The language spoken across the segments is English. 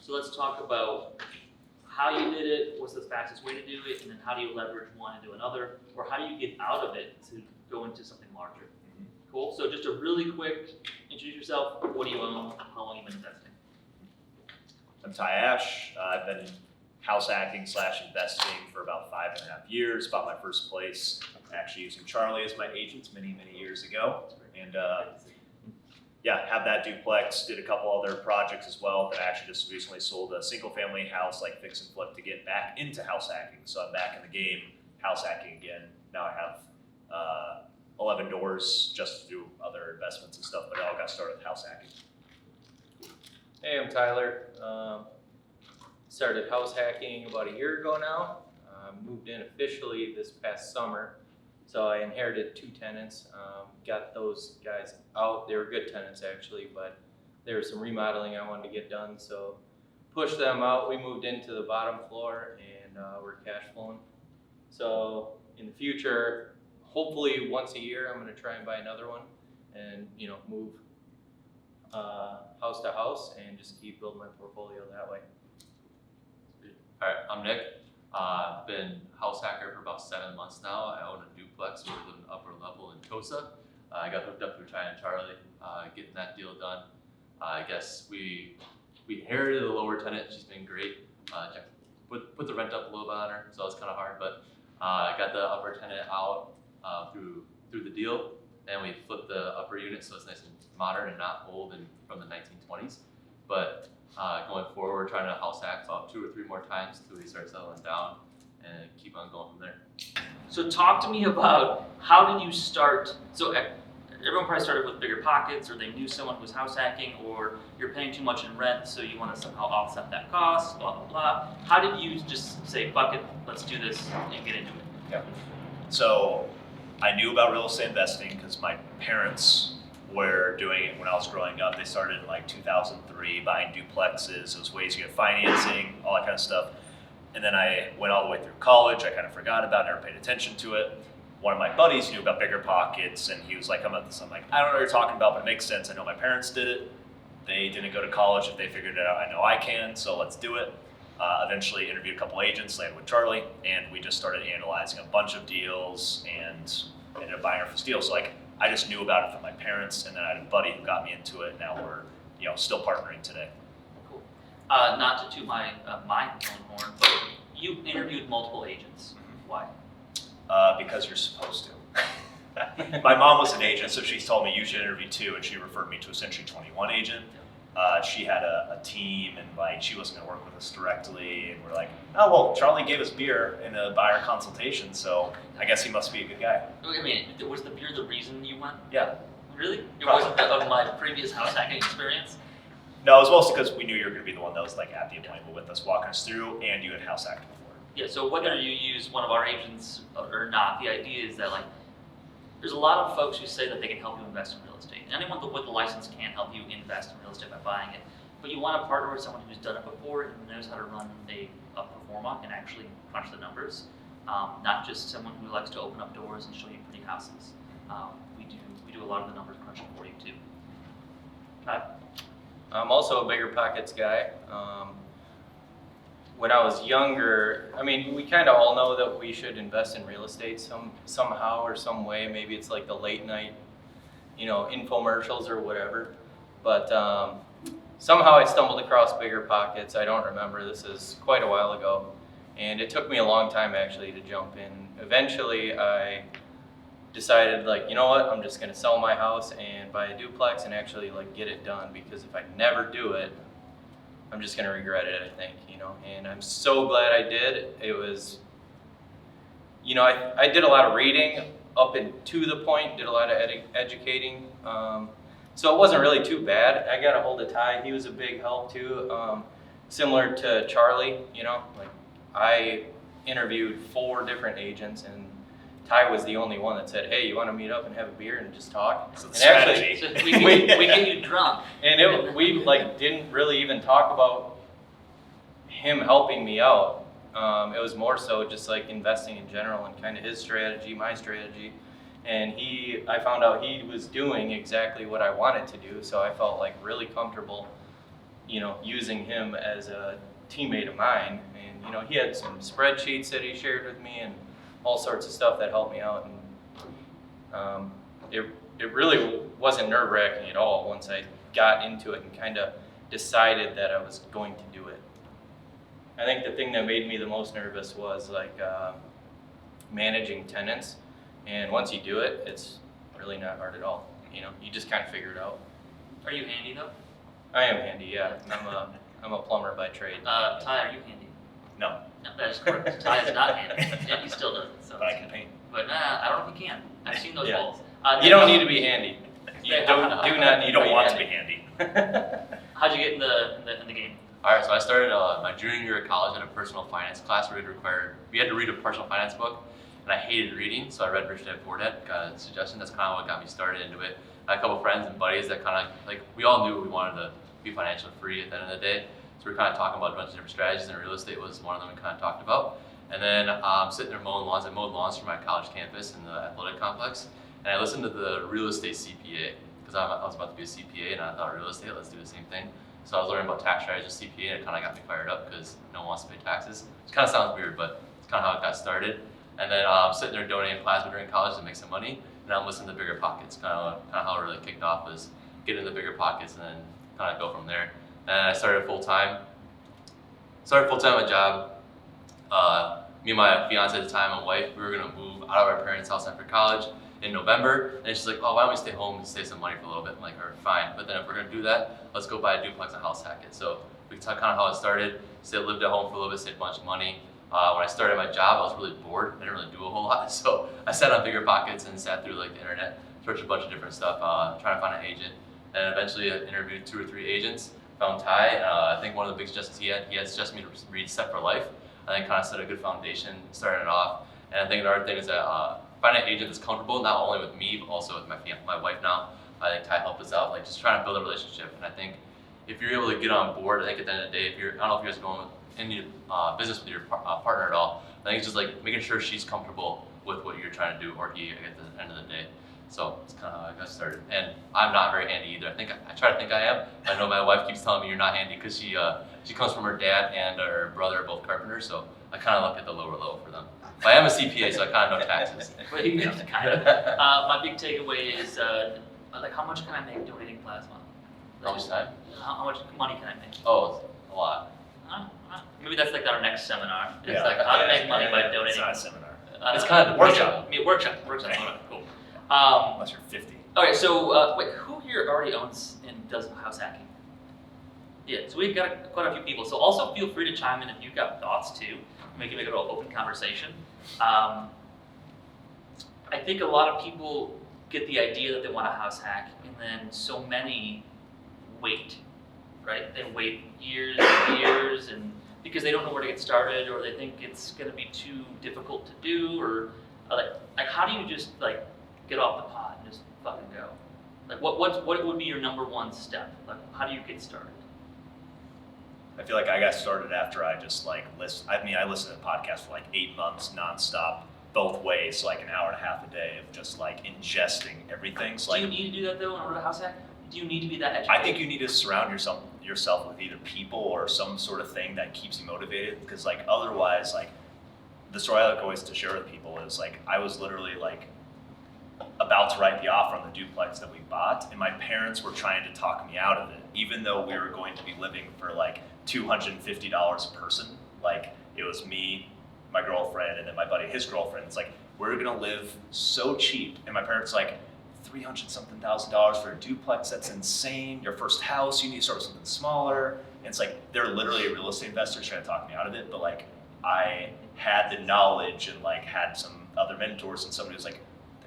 So let's talk about how you did it, what's the fastest way to do it, and then how do you leverage one into another, or how do you get out of it to go into something larger? Cool. So just a really quick, introduce yourself. What do you own? How long have you been investing? I'm Ty Ash. I've been house hacking / investing for about 5.5 years. Bought my first place actually using Charlie as my agent many years ago. And yeah, have that duplex. Did a couple other projects as well. That I actually just recently sold a single family house, like fix and flip, to get back into house hacking. So I'm back in the game, house hacking again. Now I have 11 doors just to do other investments and stuff, but it all got started with house hacking. Hey, I'm Tyler. Started house hacking about a year ago now. Moved in officially this past summer. So I inherited 2 tenants. Got those guys out. They were good tenants actually, but there was some remodeling I wanted to get done. So pushed them out. We moved into the bottom floor and we're cash flowing. So in the future, hopefully once a year, I'm going to try and buy another one and, move house to house and just keep building my portfolio that way. All right, I'm Nick. I've been house hacker for about 7 months now. I own a duplex. We live in the upper level in Tosa. I got hooked up through Ty and Charlie, getting that deal done. I guess we inherited a lower tenant. She's been great. Put the rent up a little bit on her, so it was kind of hard. But I got the upper tenant out through the deal, and we flipped the upper unit so it's nice and modern and not old and from the 1920s. But going forward, we're trying to house hack about 2 or 3 more times until we start settling down and keep on going from there. So talk to me about how did you start? So everyone probably started with bigger pockets, or they knew someone who was house hacking, or you're paying too much in rent, so you want to somehow offset that cost, blah, blah, blah. How did you just say, fuck it, let's do this and get into it? Yeah. So I knew about real estate investing because my parents were doing it when I was growing up. They started in like 2003, buying duplexes. It was ways to get financing, all that kind of stuff. And then I went all the way through college. I kind of forgot about it, never paid attention to it. One of my buddies knew about bigger pockets, and he was like, I'm like, I don't know what you're talking about, but it makes sense. I know my parents did it. They didn't go to college. If they figured it out, I know I can, so let's do it. Eventually interviewed a couple agents, landed with Charlie, and we just started analyzing a bunch of deals and ended up buying our first deal. So like, I just knew about it from my parents, and then I had a buddy who got me into it. And now we're, still partnering today. Cool. Not to toot my own horn, but you interviewed multiple agents. Why? Because you're supposed to. My mom was an agent, so she told me you should interview 2, and she referred me to a Century 21 agent. She had a team, and like she wasn't gonna work with us directly, and we're like, oh well, Charlie gave us beer in a buyer consultation, so I guess he must be a good guy. I mean, was the beer the reason you went? Yeah. Really? It wasn't of my previous house hacking experience? No, it was mostly because we knew you were gonna be the one that was like at the appointment with us, walking us through, and you had house hacked before. Yeah, so whether you use one of our agents or not, the idea is that like, there's a lot of folks who say that they can help you invest in real estate. And anyone with a license can help you invest in real estate by buying it. But you want to partner with someone who's done it before and knows how to run a pro forma and actually crunch the numbers. Not just someone who likes to open up doors and show you pretty houses. We do a lot of the numbers crunching for you too. Okay. I'm also a bigger pockets guy. When I was younger, I mean, we kind of all know that we should invest in real estate somehow or some way. Maybe it's like the late night, infomercials or whatever. But somehow I stumbled across bigger pockets. I don't remember. This is quite a while ago. And it took me a long time actually to jump in. Eventually I decided like, you know what, I'm just going to sell my house and buy a duplex and actually like get it done, because if I never do it, I'm just going to regret it, I think, and I'm so glad I did. It was, I did a lot of reading up and to the point, did a lot of educating. So it wasn't really too bad. I got a hold of Ty. He was a big help too. Similar to Charlie, like I interviewed 4 different agents, and Ty was the only one that said, hey, you want to meet up and have a beer and just talk? So and actually, so we get you drunk. And we like didn't really even talk about him helping me out. It was more so just like investing in general and kind of his strategy, my strategy. And I found out he was doing exactly what I wanted to do, so I felt like really comfortable using him as a teammate of mine. And, he had some spreadsheets that he shared with me and all sorts of stuff that helped me out. And it really wasn't nerve-wracking at all once I got into it and kind of decided that I was going to do it. I think the thing that made me the most nervous was managing tenants. And once you do it, it's really not hard at all. You just kind of figure it out. Are you handy though? I am handy, yeah. I'm a plumber by trade. Ty, are you handy? No, No, that's correct. Ty is not handy, and he still doesn't. So. but I can paint. But I don't know if he can. I've seen those Yeah. walls. You don't need to be handy. You Yeah. do not need You don't to be want to be handy. handy. How'd you get in the game? Alright, so I started my junior year of college in a personal finance class where we had to read a personal finance book, and I hated reading, so I read Rich Dad Poor Dad, got a suggestion. That's kind of what got me started into it. I had a couple friends and buddies that kind of, we all knew we wanted to be financially free at the end of the day, so we were kind of talking about a bunch of different strategies, and real estate was one of them we kind of talked about. And then I'm sitting there mowing lawns. I mowed lawns for my college campus in the athletic complex, and I listened to the real estate CPA, because I was about to be a CPA, and I thought real estate, let's do the same thing. So I was learning about tax strategies with CPA, and it kind of got me fired up because no one wants to pay taxes. It kind of sounds weird, but it's kind of how it got started. And then I'm sitting there donating plasma during college to make some money, and I'm listening to Bigger Pockets. Kind of how it really kicked off was get into Bigger Pockets and then kind of go from there. And I started full time. Started full time at my job. Me and my fiance at the time, my wife, we were gonna move out of our parents' house after college in November, and she's like, "Oh, why don't we stay home and save some money for a little bit?" I'm like, "All right, fine." But then if we're gonna do that, let's go buy a duplex and house hack it. So we talked kind of how it started. Lived at home for a little bit, saved a bunch of money. When I started my job, I was really bored. I didn't really do a whole lot, so I sat on Bigger Pockets and sat through the internet, searched a bunch of different stuff, trying to find an agent. And eventually, I interviewed 2 or 3 agents. Found Ty. I think one of the big suggestions he had suggested me to read Set for Life. I think kind of set a good foundation, starting it off. And I think another thing is that find an agent that's comfortable, not only with me, but also with my wife now. I think Ty helped us out, just trying to build a relationship. And I think if you're able to get on board, I think at the end of the day, I don't know if you guys are going into business with your partner at all. I think it's just making sure she's comfortable with what you're trying to do, or he at the end of the day. So it's kind of how I got started. And I'm not very handy either. I try to think I am. I know my wife keeps telling me you're not handy because she comes from her dad and her brother are both carpenters, so I kind of look at the lower level for them. But I am a CPA, so I kind of know taxes. But you kind of. My big takeaway is how much can I make donating plasma? How much time? How much money can I make? Oh, a lot. Maybe that's our next seminar. It's Yeah. how to make money by It's donating. not a seminar, It's kind of the workshop. Workshop. Cool. unless you're 50. Okay, so wait, who here already owns and does house hacking? Yeah, so we've got quite a few people. So also feel free to chime in if you've got thoughts too. Make it an open conversation. I think a lot of people get the idea that they want a house hack, and then so many wait, right? They wait years and years, and because they don't know where to get started, or they think it's going to be too difficult to do, or like how do you just get off the pot and just fucking go? What would be your number one step? How do you get started? I feel like I got started after I just listened. I listened to podcasts for 8 months nonstop, both ways, an hour and a half a day of just ingesting everything. So, Do you need to do that though in order to house hack? Do you need to be that educated? I think you need to surround yourself with either people or some sort of thing that keeps you motivated. Because otherwise, the story I always to share with people is I was literally about to write the offer on the duplex that we bought, and my parents were trying to talk me out of it, even though we were going to be living for $250 a person. It was me, my girlfriend, and then my buddy, his girlfriend. It's we're gonna live so cheap, and my parents $300-something thousand for a duplex. That's insane. Your first house, you need to start with something smaller. And it's they're literally a real estate investor trying to talk me out of it. But I had the knowledge and had some other mentors, and somebody was the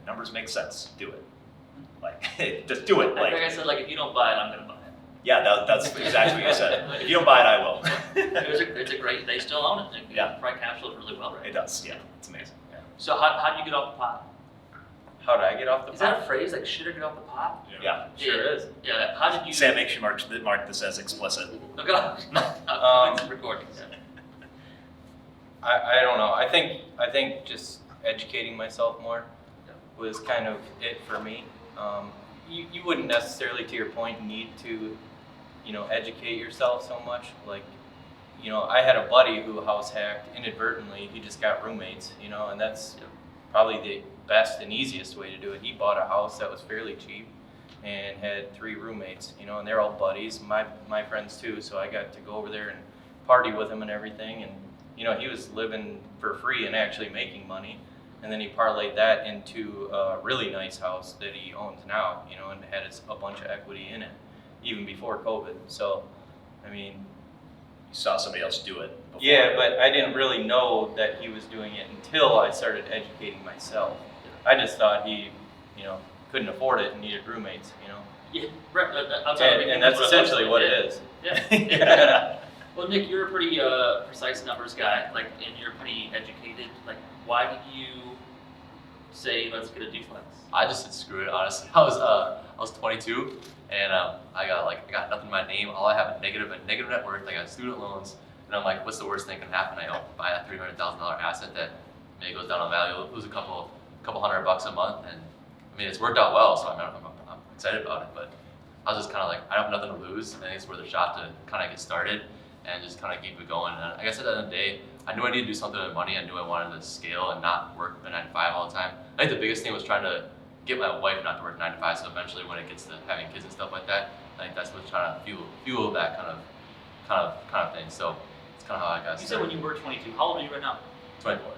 numbers make sense. Do it. Just do it. I said, if you don't buy it, I'm gonna buy it. Yeah, that's exactly what you said. If you don't buy it, I will. It's a great. They still own it. Yeah. Probably cash flows really well, right? It does. Yeah, it's amazing. Yeah. So how do you get off the pot? How did I get off the Is pot? that a phrase shit or get off the pot? Yeah. Sure is. Yeah. How did you? Sam, make sure mark this as explicit. Oh God. It's recording. I don't know. I think just educating myself more was kind of it for me. You wouldn't necessarily, to your point, need to, educate yourself so much. Like, I had a buddy who house hacked inadvertently. He just got roommates, and that's probably the best and easiest way to do it. He bought a house that was fairly cheap and had 3 roommates, and they're all buddies, my friends too. So I got to go over there and party with him and everything. And, he was living for free and actually making money. And then he parlayed that into a really nice house that he owns now, and had a bunch of equity in it, even before COVID. So, I mean, You saw somebody else do it before. yeah, but I didn't really know that he was doing it until I started educating myself. I just thought he, couldn't afford it and needed roommates, Yeah, right. Outside of And that's what it essentially looks what like, it is. Yeah. Well, Nick, you're a pretty precise numbers guy, and you're pretty educated. Why did you say let's get a duplex? I just said screw it, honestly. I was 22 and I got nothing in my name. All I have is negative net worth. I got student loans, and I'm like, what's the worst thing that can happen? I buy a $300,000 asset that maybe goes down in value, lose a couple $100 a month, and I mean it's worked out well. So I'm excited about it. But I was just kind of like, I have nothing to lose. I think it's worth a shot to kind of get started and just kind of keep it going. And I guess at the end of the day, I knew I needed to do something with money. I knew I wanted to scale and not work a 9 to 5 all the time. I think the biggest thing was trying to get my wife not to work 9 to 5. So eventually, when it gets to having kids and stuff like that, I think that's what's trying to fuel that kind of thing. So it's kind of how I got started. You said when you were 22. How old are you right now? 24.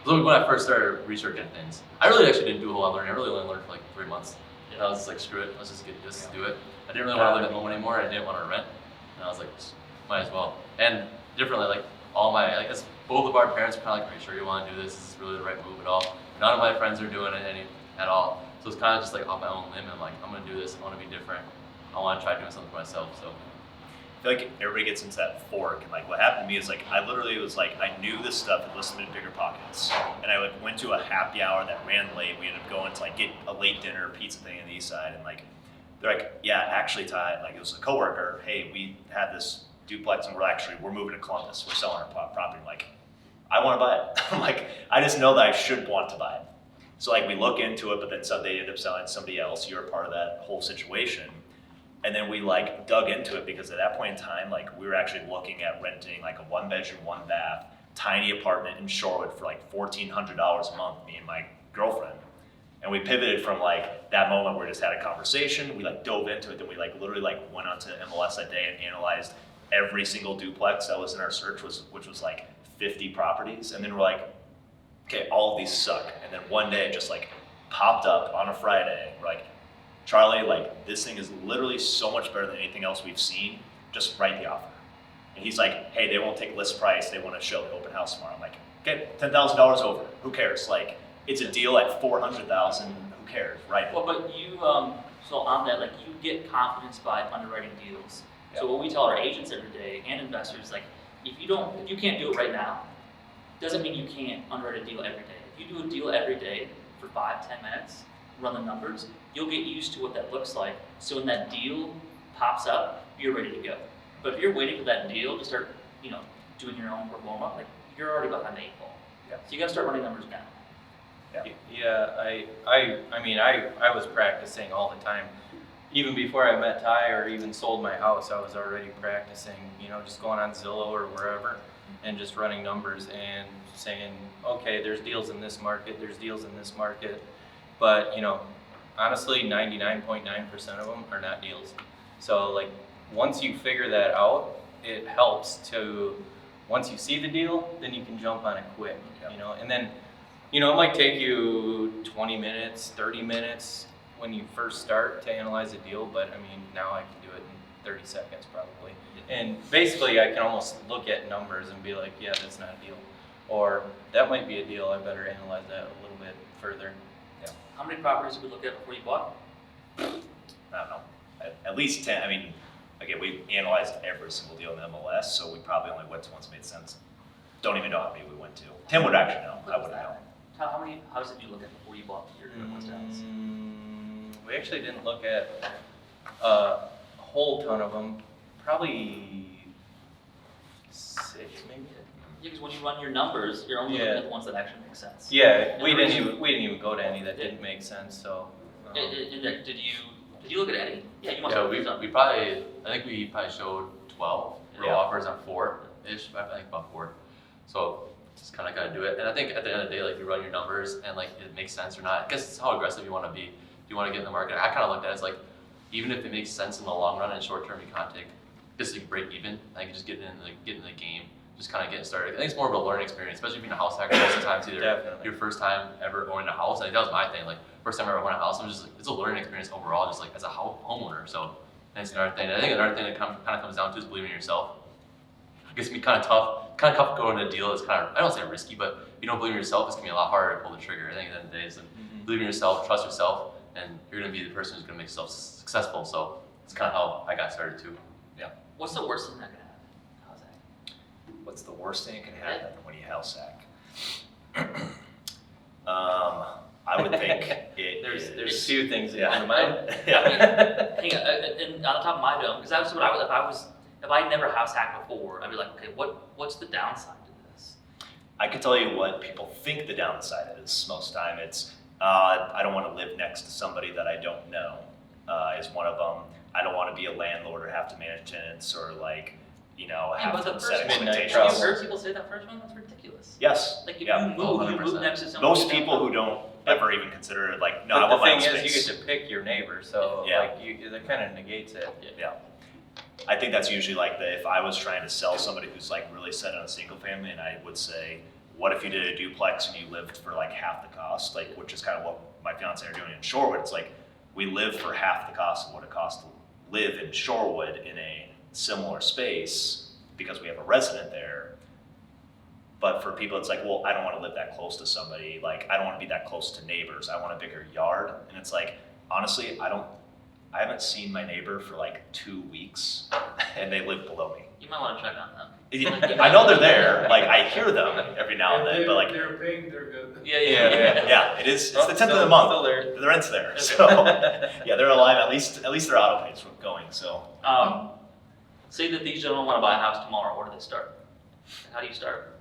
So when I first started researching things, I really actually didn't do a whole lot of learning. I really only learned for like 3 months. And I was just like, screw it, let's just do it. I didn't really want to live at home anymore. I didn't want to rent, and I was like, might as well. And differently, like both of our parents were kind of like, are you sure you want to do this? Is this really the right move at all? None of my friends are doing it at all. So it's kind of just like off my own limb. I'm like, I'm gonna do this. I want to be different. I want to try doing something for myself. So I feel like everybody gets into that fork, and like what happened to me is like I literally was like I knew this stuff and listened to Bigger Pockets, and I like went to a happy hour that ran late. We ended up going to like get a late dinner pizza thing on the east side, and like they're like, yeah, actually, Ty, like it was a coworker. Hey, we had this duplex and we're moving to Columbus. We're selling our property. I'm like, I want to buy it. I'm like, I just know that I should want to buy it. So like we look into it, but then they end up selling to somebody else. You're a part of that whole situation. And then we like dug into it because at that point in time, like we were actually looking at renting like a 1-bedroom, 1-bath, tiny apartment in Shorewood for like $1,400 a month, me and my girlfriend. And we pivoted from like that moment where we just had a conversation, we like dove into it, then we like literally like went onto MLS that day and analyzed every single duplex that was in our search, which was like 50 properties. And then we're like, okay, all of these suck. And then one day it just like popped up on a Friday. We're like, Charlie, like this thing is literally so much better than anything else we've seen. Just write the offer. And he's like, hey, they won't take list price. They want to show the open house tomorrow. I'm like, okay, $10,000 over. Who cares? Like it's a deal at $400,000. Who cares, right? Well, but you so on that, like you get confidence by underwriting deals. Yep. So what we tell our agents every day and investors, like if you can't do it right now, doesn't mean you can't underwrite a deal every day. If you do a deal every day for 5-10 minutes, run the numbers, you'll get used to what that looks like. So when that deal pops up, you're ready to go. But if you're waiting for that deal to start, doing your own pro forma, like you're already behind the 8 ball. Yeah. So you gotta start running numbers now. Yeah, I mean, I was practicing all the time. Even before I met Ty or even sold my house, I was already practicing, just going on Zillow or wherever and just running numbers and saying, okay, there's deals in this market, there's deals in this market. But, honestly, 99.9% of them are not deals. So, like, once you figure that out, it helps to, once you see the deal, then you can jump on it quick, and then, it might take you 20 minutes, 30 minutes when you first start to analyze a deal, but I mean, now I can do it in 30 seconds probably. And basically I can almost look at numbers and be like, yeah, that's not a deal. Or that might be a deal, I better analyze that a little bit further. Yeah. How many properties did we look at before you bought? I don't know. At least 10. I mean, again, we analyzed every single deal in the MLS, so we probably only went to ones that made sense. Don't even know how many we went to. Tim would actually know. I wouldn't know. How many houses did you look at before you bought your West Dallas? We actually didn't look at a whole ton of them. Probably 6 maybe. Yeah, because when you run your numbers, you're only looking at the ones that actually make sense. Yeah, And we the didn't reason- even go to any that didn't make sense. So. Did you Did you look at any? Yeah, you must Yeah, have we looked at some. I think we probably showed 12 real Yeah. offers on 4-ish, I think about 4. So just kind of gotta do it. And I think at the end of the day, like you run your numbers and like it makes sense or not. I guess it's how aggressive you want to be. If you want to get in the market, I kind of looked at it as like, even if it makes sense in the long run and short term, you can't take just like break even. I think just get in the game, just kind of getting started. I think it's more of a learning experience, especially being a house hacker. Most of the time, it's either Definitely. your first time ever owning a house. Like that was my thing. Like first time I ever owned a house, it was just like, it's a learning experience overall, just like as a homeowner. So that's another thing. And I think another thing that kind of comes down to is believing in yourself. I guess it can be kind of tough going to a deal. It's kind of, I don't say risky, but if you don't believe in yourself, it's gonna be a lot harder to pull the trigger. I think at the end of the day, it's like believe in yourself, trust yourself, and you're gonna be the person who's gonna make yourself successful. So it's kind of how I got started too. What's the worst thing that could happen? How's that? What's the worst thing that can happen when you house hack? I would think There's a is- few things that Yeah. come to mind. Yeah. Hang on, and on the top of my dome, because that's what I would, if I never house hacked before, I'd be like, okay, what's the downside to this? I can tell you what people think the downside is. Most of the time it's, I don't want to live next to somebody that I don't know, is one of them. I don't want to be a landlord or have to manage tenants or like, Yeah, have but to the set first one, Midnight have expectations. you heard people say that first one? That's ridiculous. Yes, Like if yeah. you move 100%. next to somebody. Most people who don't ever even consider it, like, no, I But want the my own thing is, space. you get to pick your neighbor, so Yeah. like that kind of negates it. Yeah. I think that's usually like if I was trying to sell somebody who's like really set on a single family, and I would say, what if you did a duplex and you lived for like half the cost, like, which is kind of what my fiance are doing in Shorewood. It's like, we live for half the cost of what it costs to live in Shorewood in a similar space because we have a resident there. But for people, it's like, well, I don't want to live that close to somebody. Like, I don't want to be that close to neighbors. I want a bigger yard. And it's like, honestly, I haven't seen my neighbor for like 2 weeks and they live below me. You might want to check on them. I know they're there, like I hear them every now and then, but like, They're paying, they're good. Yeah. yeah, it is, it's Oh, the 10th of the still month, there. the rent's there, so, yeah, they're alive, at least their auto pay's going, so. Say that these gentlemen want to buy a house tomorrow. Where do they start? How do you start?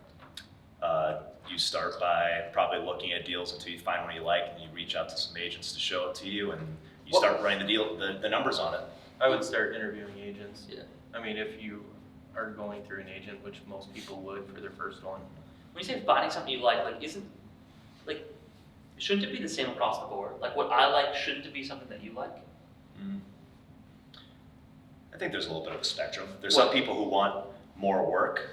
You start by probably looking at deals until you find one you like, and you reach out to some agents to show it to you, and you What- start running the numbers on it. I would start interviewing agents. Yeah. I mean, if you are going through an agent, which most people would for their first one. When you say finding something you like shouldn't it be the same across the board? Like what I like, shouldn't it be something that you like? I think there's a little bit of a spectrum. There's some people who want more work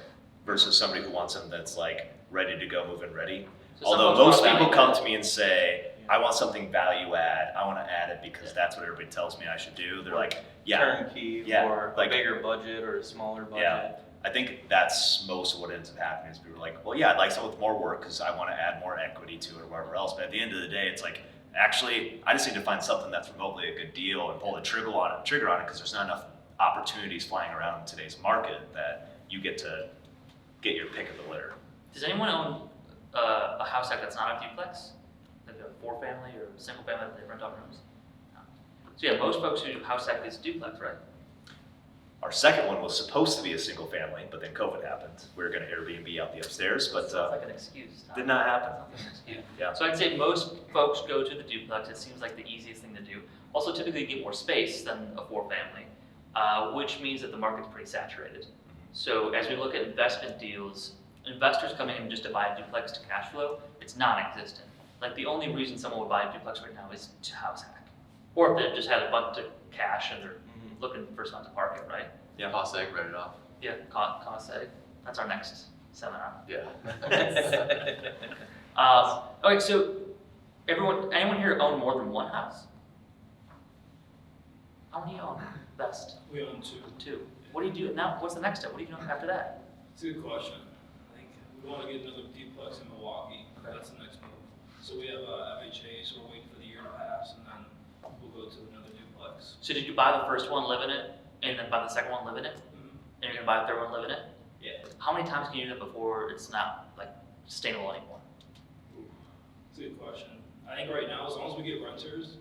versus somebody who wants something that's like ready to go, move in ready. So some Although folks most want people value come add. to me and say, I want something value add, I want to add it because that's what everybody tells me I should do. They're like, yeah, Turnkey Yeah, or like- a bigger budget or a smaller budget. Yeah. I think that's most of what ends up happening is people are like, well, yeah, I'd like something with more work because I want to add more equity to it or whatever else. But at the end of the day, it's like, actually, I just need to find something that's remotely a good deal and pull the trigger on it because there's not enough opportunities flying around in today's market that you get to get your pick of the litter. Does anyone own a house hack that's not a duplex? Like a 4-family or a single family that they rent out rooms? No. So yeah, most folks who house hack is duplex, right? Our second one was supposed to be a single family, but then COVID happened. We were going to Airbnb out the upstairs, but Sounds like an excuse. did not happen. Sounds like an excuse. Yeah. So I'd say most folks go to the duplex. It seems like the easiest thing to do. Also, typically you get more space than a 4-family, which means that the market's pretty saturated. So as we look at investment deals, investors coming in just to buy a duplex to cash flow, it's non-existent. Like the only reason someone would buy a duplex right now is to house hack. Or if they just had a bunch of cash and they're looking for something to park it, right? Yeah. Cost egg, write it off. Yeah, cost seg. That's our next seminar. Yeah. Okay, so anyone here own more than one house? How many own? Best. We own two. Two. What do you do now? What's the next step? What do you do after that? It's a good question. I think we want to get another duplex in Milwaukee. That's the next move. So we have FHA, so we're waiting for the year to pass, and then we'll go to another duplex. So did you buy the first one, live in it, and then buy the second one, live in it, Mhm. and you're gonna buy the third one, live in it? Yeah. How many times can you do that before it's not like sustainable anymore? It's a good question. I think right now, as long as we get renters,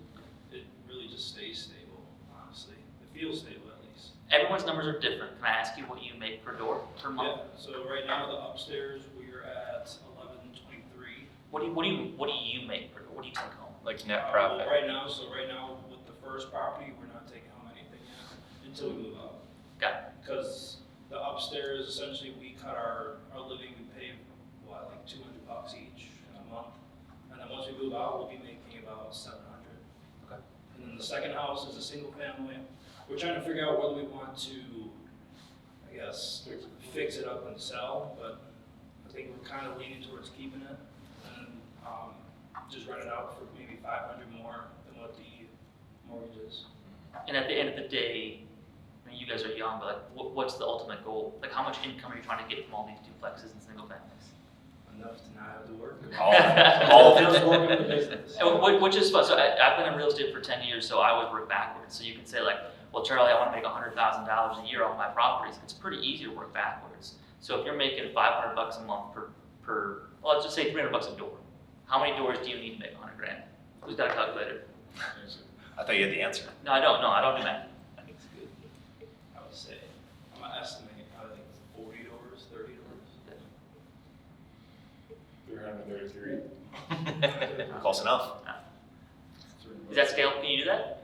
it really just stays stable, honestly. It feels stable at least. Everyone's numbers are different. Can I ask you what you make per door per month? Yeah, so right now, the upstairs, we're at 1123. What do you make per door? What do you take home? Like net Well, profit. right now, with the first property, we're not taking home anything yet until we move out. Got it. Because the upstairs, essentially, we cut our living, we pay, what, like $200 each in a month. And then once we move out, we'll be making about $700. Okay. And then the second house is a single family. We're trying to figure out whether we want to, I guess, fix it up and sell, but I think we're kind of leaning towards keeping it and just rent it out for maybe $500 more than what the mortgage is. And at the end of the day, I mean, you guys are young, but like, what's the ultimate goal? Like, how much income are you trying to get from all these duplexes and single families? Enough to not have to work. All of Just it. work in the business. Which is fun. So I've been in real estate for 10 years, so I always work backwards. So you can say like, well, Charlie, I want to make $100,000 a year off my properties. It's pretty easy to work backwards. So if you're making $500 a month per, well, let's just say $300 a door. How many doors do you need to make 100 grand? Who's got a calculator? I thought you had the answer. No, I don't. No, I don't do math. It's good. I would say, I'm gonna estimate probably like 40 doors, 30 doors. 333. Close enough. Is that scale? Can you do that?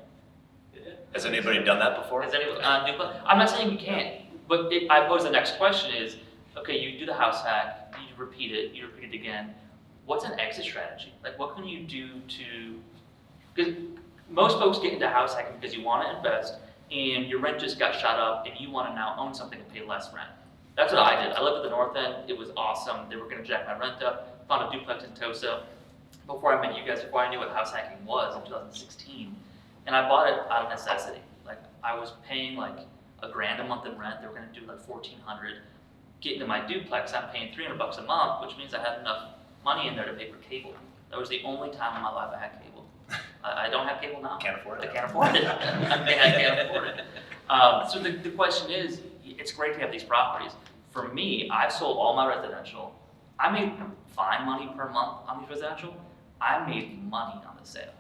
Has anybody done that before? Has anyone, I'm not saying you can't, but I pose the next question is, okay, you do the house hack, you repeat it again. What's an exit strategy? Like, what can you do to, because most folks get into house hacking because you want to invest and your rent just got shot up and you want to now own something and pay less rent. That's what I did. I lived at the north end. It was awesome. They were going to jack my rent up. Found a duplex in Tosa. Before I met you guys, before I knew what house hacking was in 2016. And I bought it out of necessity. Like, I was paying like $1,000 a month in rent. They were going to do like $1,400. Get into my duplex, I'm paying $300 a month, which means I had enough money in there to pay for cable. That was the only time in my life I had cable. I don't have cable now. Can't afford it. I can't afford it. I can't afford it. So the question is, it's great to have these properties. For me, I've sold all my residential. I made fine money per month on these residential. I made money on the sale.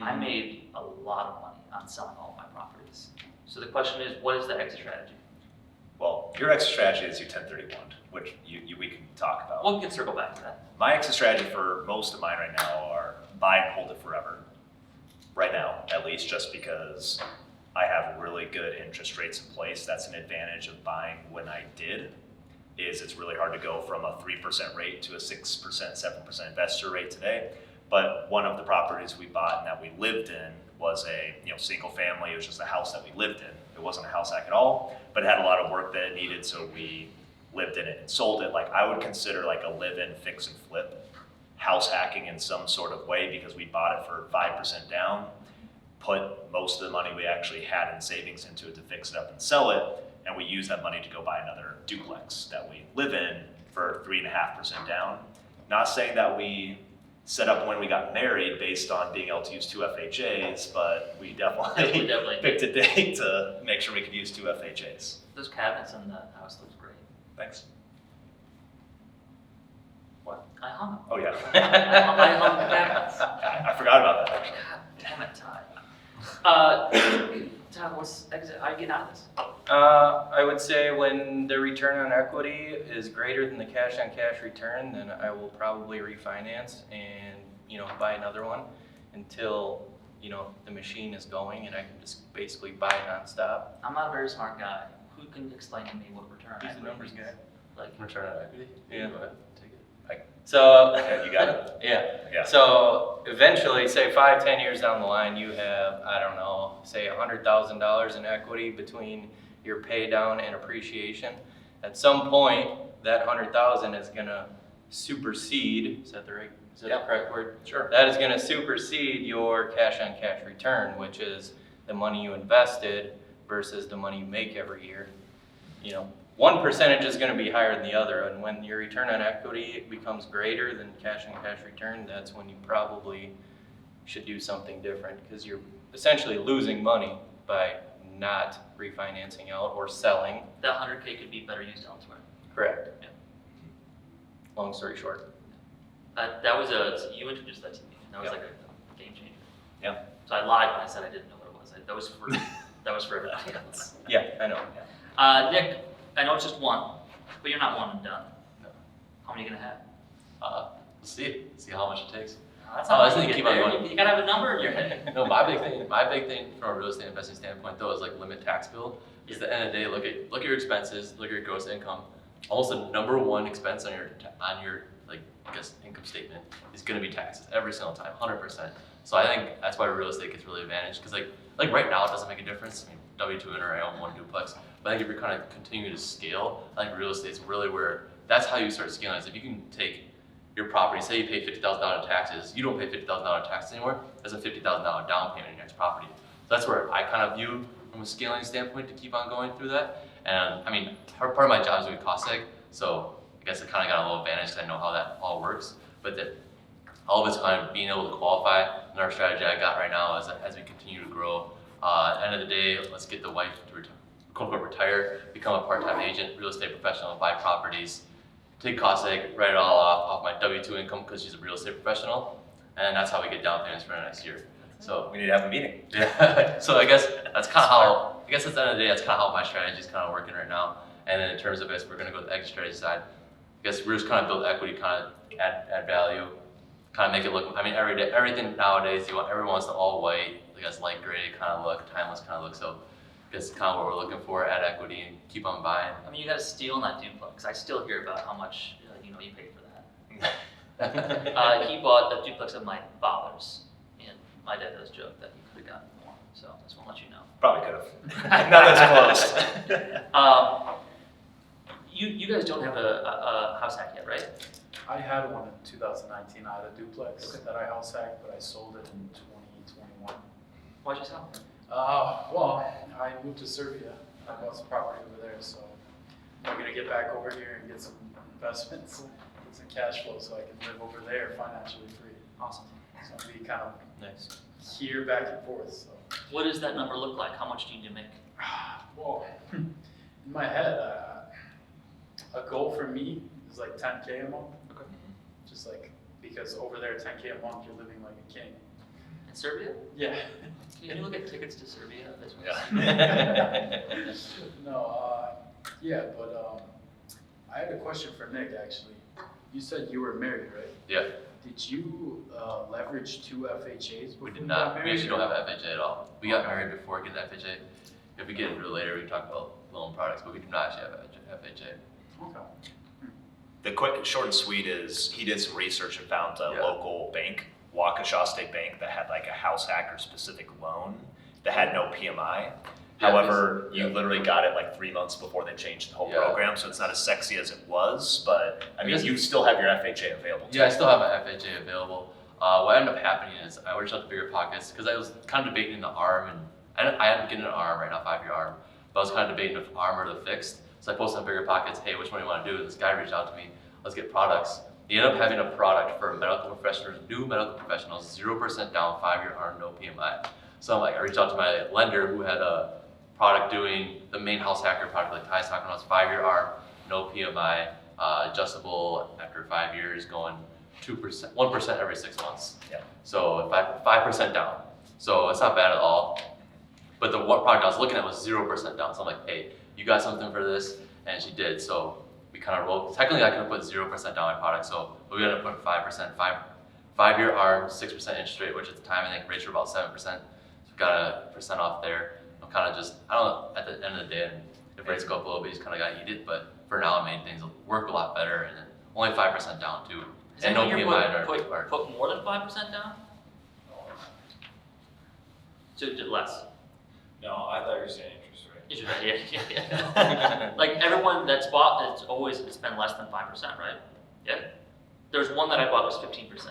I made a lot of money on selling all my properties. So the question is, what is the exit strategy? Well, your exit strategy is your 1031, which we can talk about. Well, we can circle back to that. My exit strategy for most of mine right now are buy and hold it forever. Right now, at least, just because I have really good interest rates in place. That's an advantage of buying when I did, is it's really hard to go from a 3% rate to a 6%, 7% investor rate today. But one of the properties we bought and that we lived in was a single family. It was just a house that we lived in. It wasn't a house hack at all, but it had a lot of work that it needed, so we lived in it and sold it. Like, I would consider like a live-in fix and flip house hacking in some sort of way, because we bought it for 5% down, put most of the money we actually had in savings into it to fix it up and sell it, and we used that money to go buy another duplex that we live in for 3.5% down. Not saying that we set up when we got married based on being able to use 2 FHAs, but we definitely picked a date to make sure we could use 2 FHAs. Those cabinets in the house looks great. Thanks. What? I hung them. Oh, yeah. I hung the cabinets. I forgot about that, actually. God damn it, Todd, what's exit? How are you getting out of this? I would say when the return on equity is greater than the cash on cash return, then I will probably refinance and, buy another one until, the machine is going and I can just basically buy nonstop. I'm not a very smart guy. Who can explain to me what return on Who's the equity numbers means? guy? Like, Return on equity? Yeah. Go ahead, take it. So, Okay, you got it? yeah. Yeah. So eventually, say 5-10 years down the line, you have, I don't know, say $100,000 in equity between your pay down and appreciation. At some point, that 100,000 is gonna supersede, is that the correct word? Sure. That is gonna supersede your cash on cash return, which is the money you invested versus the money you make every year. One percentage is going to be higher than the other, and when your return on equity becomes greater than cash on cash return, that's when you probably should do something different, because you're essentially losing money by not refinancing out or selling. that 100K could be better used elsewhere. Correct. Yeah. Long story short. You introduced that to me, and that was Yeah. like a game changer. Yeah. So I lied when I said I didn't know what it was. That was for everybody else. Yeah, I know. Nick, I know it's just one, but you're not one and done. No. How many are you gonna have? We'll see how much it takes. That's Oh, I not was how you thinking get keep on there. going. You gotta have a number in your head. No, my big thing from a real estate investing standpoint though is like limit tax bill. Is at the end of the day, look at your expenses, look at your gross income. Almost the number one expense on your like I guess income statement is gonna be taxes every single time, 100%. So I think that's why real estate gets really advantaged because like right now it doesn't make a difference. I mean, W2 owner, I own one duplex, but I think if you're kind of continuing to scale, I think real estate's really where that's how you start scaling. Is if you can take your property, say you pay $50,000 in taxes, you don't pay $50,000 in taxes anymore. There's a $50,000 down payment in your next property. So that's where I kind of view from a scaling standpoint to keep on going through that. And I mean, part of my job is doing cost seg, so I guess I kind of got a little advantage because I know how that all works. But that all of it's kind of being able to qualify. And our strategy I got right now is that as we continue to grow, at the end of the day, let's get the wife to quote unquote retire, become a part-time agent, real estate professional, buy properties, take cost seg, write it all off my W2 income because she's a real estate professional, and that's how we get down payments for the next year. So We need to have a meeting. yeah, so I guess that's kind of how. I guess at the end of the day, that's kind of how my strategy is kind of working right now. And then in terms of this, we're going to go with the exit strategy side. I guess we're just kind of build equity, kind of add value, kind of make it look. I mean, everything nowadays, everyone wants the all white, I guess light gray kind of look, timeless kind of look. So I guess kind of what we're looking for, add equity and keep on buying. I mean, you got to steal in that duplex. I still hear about how much you paid for that. He bought the duplex of my father's, and my dad does joke that he could have gotten more. So I just want to let you know. Probably could have. Not as close. You guys don't have a house hack yet, right? I had one in 2019. I had a duplex that I house hacked, but I sold it in 2021. Why'd you sell? Well, I moved to Serbia. I bought some property over there, so I'm gonna get back over here and get some investments, get some cash flow, so I can live over there financially free. Awesome. So I'll be kind of Nice. here back and forth. So, What does that number look like? How much do you need to make? well, in my head, a goal for me is like 10K a month. Okay. Just like because over there, 10K a month, you're living like a king. In Serbia? Yeah. Can you look at tickets to Serbia? This one? Yeah. No, yeah, but I had a question for Nick actually. You said you were married, right? Yeah, Did you leverage 2 FHAs before we did you got not. We married? actually don't have FHA at all. We got married before getting FHA. If we get into it later, we can talk about loan products, but we do not actually have FHA. Okay. The quick, short and sweet is he did some research and found a Yeah. local bank, Waukesha State Bank, that had like a house hacker specific loan that had no PMI. Yeah, However, it's- you yeah. literally got it like 3 months before they changed the whole Yeah. program, so it's not as sexy as it was, but I mean, guess- you still have your FHA available. Yeah, I still have my FHA available. What ended up happening is I reached out to Bigger Pockets because I was kind of debating the ARM, and I am getting an ARM right now, 5-year ARM, but I was kind of debating the ARM or the fixed. So I posted on Bigger Pockets, hey, which one do you want to do? And this guy reached out to me, let's get products. He ended up having a product for medical professionals, new medical professionals, 0% down, 5-year ARM, no PMI. So I'm like, I reached out to my lender who had a product doing the main house hacker product, like Ty's talking about, 5-year ARM, no PMI, adjustable after 5 years, going 2%, 1% every 6 months. Yeah. So 5% down. So it's not bad at all. But the one product I was looking at was 0% down. So I'm like, hey, you got something for this? And she did. So we kind of rolled. Technically, I could have put 0% down my product. So we ended up putting 5%, 5-year ARM, 6% interest rate, which at the time I think rates were about 7%. So we got a % off there. I'm kind of just, I don't know, at the end of the day, if rates go up a little bit, you just kind of got to eat it. But for now, it made things work a lot better. And then only 5% down too. Does And no anyone here PMI in our put more than 5% down? So did less. No, I thought you were saying interest rate. Is it- yeah. Like everyone that's bought, it's always spent less than 5%, right? Yeah. There's one that I bought was 15%.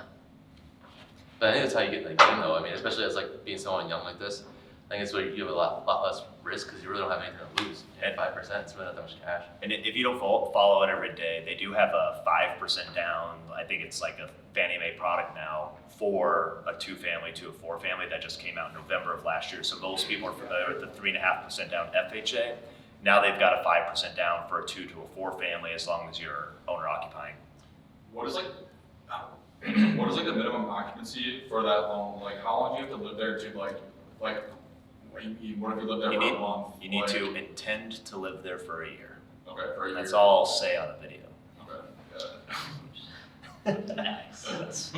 But I think that's how you get in the game though. I mean, especially as like being someone young like this, I think it's where you have a lot less risk because you really don't have anything to lose. And 5%, it's really not that much cash. And if you don't follow it every day, they do have a 5% down. I think it's like a Fannie Mae product now for a 2-family to a 4-family that just came out in November of last year. So most people are familiar with the 3.5% down FHA. Now they've got a 5% down for a 2 to a 4-family as long as you're owner occupying. What is like the minimum occupancy for that loan? Like how long do you have to live there to like what if you live there for a month? You need Like, to intend to live there for a year. Okay, for a year. That's all I'll say on the video. Okay, Nice.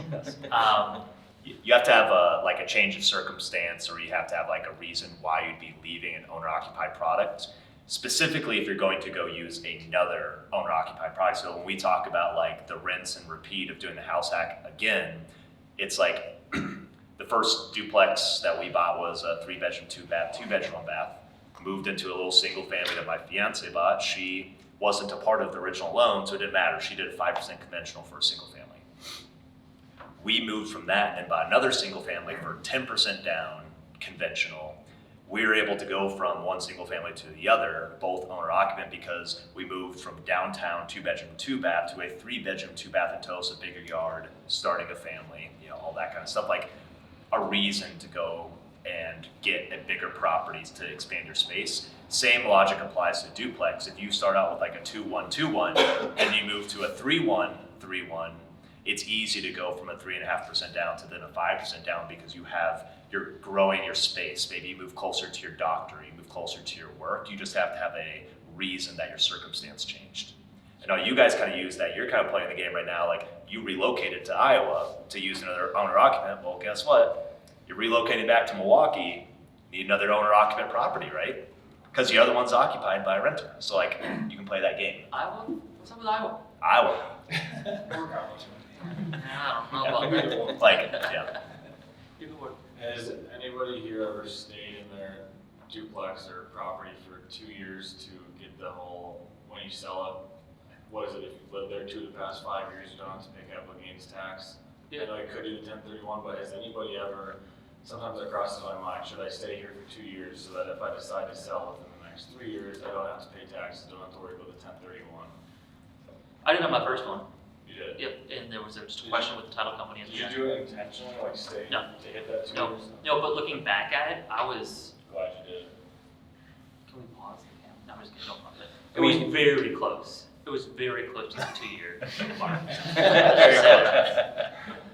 You have to have a change of circumstance, or you have to have like a reason why you'd be leaving an owner-occupied product. Specifically, if you're going to go use another owner-occupied product. So when we talk about like the rinse and repeat of doing the house hack again, it's like the first duplex that we bought was a 3-bedroom, 2-bath, 2-bedroom, 1-bath. Moved into a little single family that my fiance bought. She wasn't a part of the original loan, so it didn't matter. She did a 5% conventional for a single family. We moved from that and bought another single family for 10% down, conventional. We were able to go from one single family to the other, both owner occupant, because we moved from downtown 2-bedroom, 2-bath to a 3-bedroom, 2-bath in Tosa, bigger yard, starting a family, all that kind of stuff. Like a reason to go and get at bigger properties to expand your space. Same logic applies to duplex. If you start out with like a 2-1-2-1 and you move to a 3-1-3-1, it's easy to go from a 3.5% down to then a 5% down because you're growing your space. Maybe you move closer to your doctor, you move closer to your work. You just have to have a reason that your circumstance changed. And now you guys kind of use that. You're kind of playing the game right now. Like you relocated to Iowa to use another owner occupant. Well, guess what? You're relocating back to Milwaukee, you need another owner occupant property, right? Because the other one's occupied by a renter. So like you can play that game. Iowa? What's up with Iowa? Iowa. Work opportunity. I don't know about that. Like, yeah. Give it work. Has anybody here ever stayed in their duplex or property for 2 years to get the whole, when you sell it, what is it, if you've lived there 2 of the past 5 years, you don't have to pay capital gains tax? Yeah. I know I could do the 1031, but has anybody ever, sometimes it crosses my mind, should I stay here for 2 years so that if I decide to sell within the next 3 years, I don't have to pay taxes, don't have to worry about the 1031? I didn't have my first one. You did? Yep, and there was just a question with the title company at Did the you end. do it intentionally, like stay No. to hit that 2 No. years? No, but looking back at it, I was. Glad you did. Can we pause the camera? No, I'm just kidding. Don't pause it. It was very close. It was very close to the 2-year mark. Very close.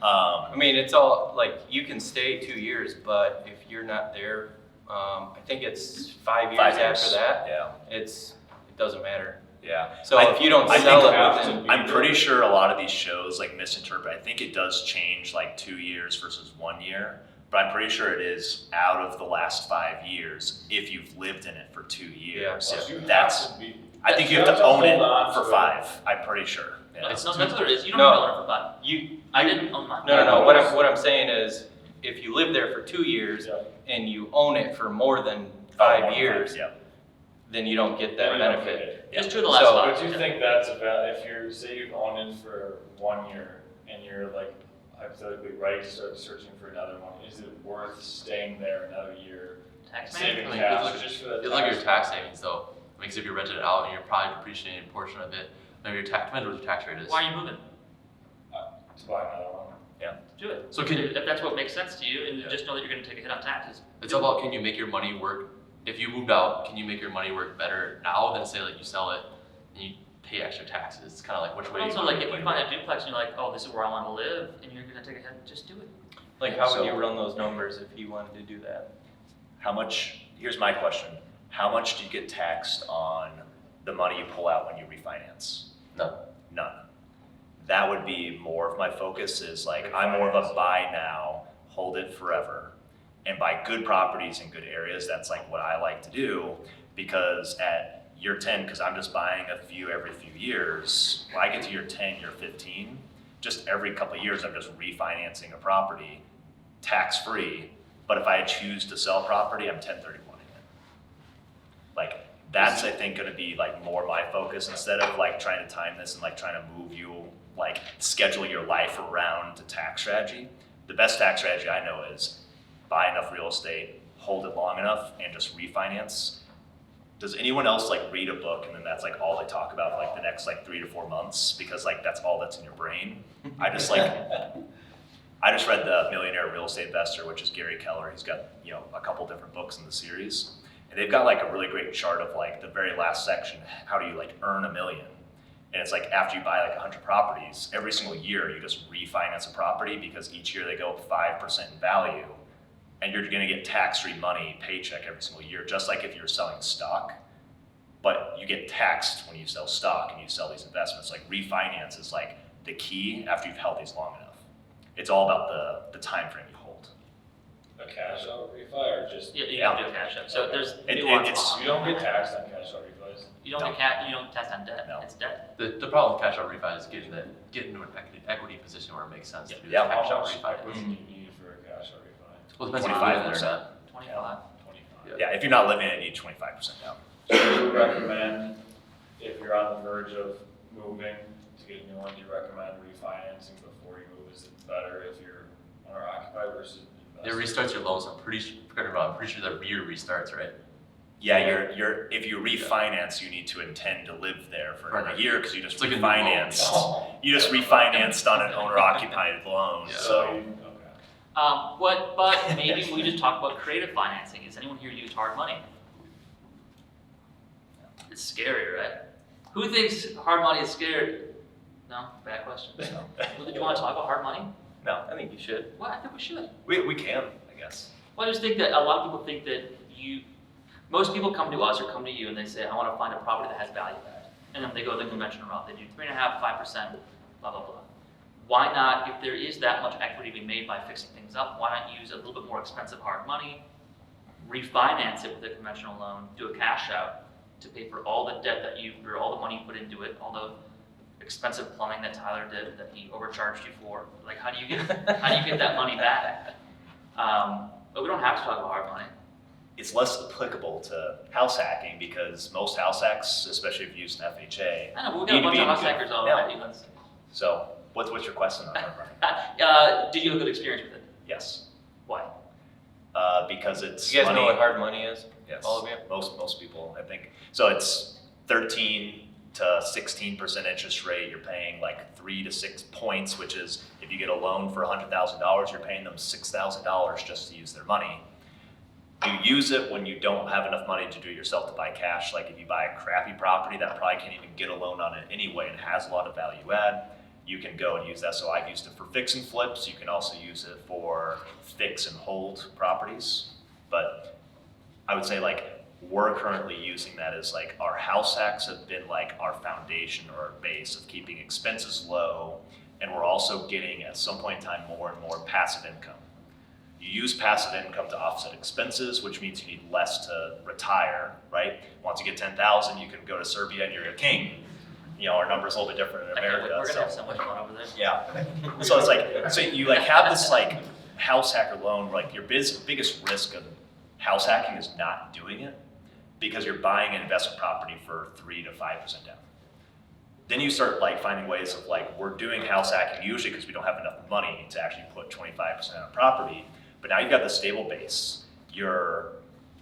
Um, I mean, it's all, like, you can stay 2 years, but if you're not there, I think it's 5 years 5 years. after that, Yeah, it doesn't matter. yeah. So if you don't I sell think it within, I'm pretty sure a lot of these shows like misinterpret. I think it does change like 2 years versus 1 year, but I'm pretty sure it is out of the last 5 years if you've lived in it for 2 years. Plus, you have That's, to be- I think you have to own hold it on for to it. 5, I'm pretty sure. Yeah. No, that's what it is. You don't No. have to own it for 5. I didn't own mine. no, what I'm saying is, if you live there for 2 years Yeah. and you own it for more than Oh, 5 more than years, Yeah. then you don't get that Then you don't benefit. get it. Just true the last So- 5. But do you think that's about, if you're, say you've owned it for 1 year and you're like hypothetically ready to start searching for another one, is it worth staying there another year? Tax Saving man? I mean, cash it's just for the You look at your tax savings though, because if you rented it out and you're probably depreciating a portion of it, maybe your tax, depends what your tax rate is. Why are you moving? To buy another one. Do it. So can you, If that's what makes sense to you, and just know that you're going to take a hit on taxes. it's about, can you make your money work, if you moved out, can you make your money work better now than say like you sell it and you pay extra taxes? It's kind of like which way But you also, wanna like, make if you money find a duplex and you're like, oh, this is where I want to live, and you're going to take a hit, just do it. Like, how would you So- run those numbers if you wanted to do that? How much, here's my question. How much do you get taxed on the money you pull out when you refinance? None. None. That would be more of my focus is like, I'm more of a buy now, hold it forever. And buy good properties in good areas. That's like what I like to do because at year 10, because I'm just buying a few every few years, when I get to year 10, year 15, just every couple of years, I'm just refinancing a property tax-free. But if I choose to sell property, I'm 1031ing it. Like, that's, I think, gonna be like more my focus instead of like trying to time this and like trying to move you, like schedule your life around the tax strategy. The best tax strategy I know is buy enough real estate, hold it long enough, and just refinance. Does anyone else like read a book and then that's like all they talk about for like the next like 3 to 4 months because like that's all that's in your brain? I just read The Millionaire Real Estate Investor, which is Gary Keller. He's got, a couple different books in the series. And they've got like a really great chart of like the very last section, how do you like earn $1 million? And it's like after you buy like 100 properties, every single year you just refinance a property because each year they go up 5% in value. And you're gonna get tax-free money, paycheck every single year, just like if you were selling stock. But you get taxed when you sell stock and you sell these investments. Like refinance is like, the key after you've held these long enough. It's all about the time frame you hold. A cash out refi or just? You don't do a cash out, so there's It- nuance it's- on it. You don't get taxed on cash out refis? You don't you don't tax on debt, No. it's debt. The problem with cash out refi is getting into an equity position where it makes sense to do the Yeah. cash How out much refi. equity do you need for a cash out refi? Well, it depends if you live in it or 25%. not. 25. 25. Yeah, if you're not living in it, you need 25% down. So you would recommend, if you're on the verge of moving to get a new one, do you recommend refinancing before you move? Is it better if you're owner occupied versus It investor? restarts your loans, I'm pretty sure the year restarts, right? Yeah, if you refinance, you need to intend to live there for Right. a year because you just It's like a new loan. refinanced. You just refinanced on an owner-occupied loan, Yeah. so. Okay. But maybe we just talk about creative financing. Has anyone here used hard money? It's scary, right? Who thinks hard money is scary? No? Bad question. Well, did you want to talk about hard money? No, I think you should. Well, I think we should. we can, I guess. Well, I just think that a lot of people think that most people come to us or come to you and they say, I want to find a property that has value add. And then they go the conventional route. They do 3.5%, 5%, blah, blah, blah. Why not, if there is that much equity to be made by fixing things up, why not use a little bit more expensive hard money, refinance it with a conventional loan, do a cash out to pay for all the debt or all the money you put into it, all the expensive plumbing that Tyler did that he overcharged you for. Like, how do you get that money back? But we don't have to talk about hard money. It's less applicable to house hacking because most house hacks, especially if you use an FHA. I know, but we got need a to bunch be of in house good- hackers Yeah. already. Let's- So, what's your question on hard money? Did you have a good experience with it? Yes, Why? because it's You guys money. know what hard money is? Yes, all of you? most people, I think. So it's 13 to 16% interest rate. You're paying like 3 to 6 points, which is if you get a loan for $100,000, you're paying them $6,000 just to use their money. You use it when you don't have enough money to do it yourself to buy cash. Like if you buy a crappy property that probably can't even get a loan on it anyway and has a lot of value add, you can go and use that. So I've used it for fix and flips. You can also use it for fix and hold properties. But I would say like we're currently using that as like our house hacks have been like our foundation or our base of keeping expenses low. And we're also getting at some point in time more and more passive income. You use passive income to offset expenses, which means you need less to retire, right? Once you get 10,000, you can go to Serbia and you're a king. You know, our number's a little bit different in I can't wait. America. We're so- gonna have so much fun over there. Yeah. So it's like, so you like have this like house hacker loan, where like your biggest risk of house hacking is not doing it because you're buying an investment property for 3 to 5% down. Then you start like finding ways of like, we're doing house hacking usually because we don't have enough money to actually put 25% on a property. But now you've got the stable base. Your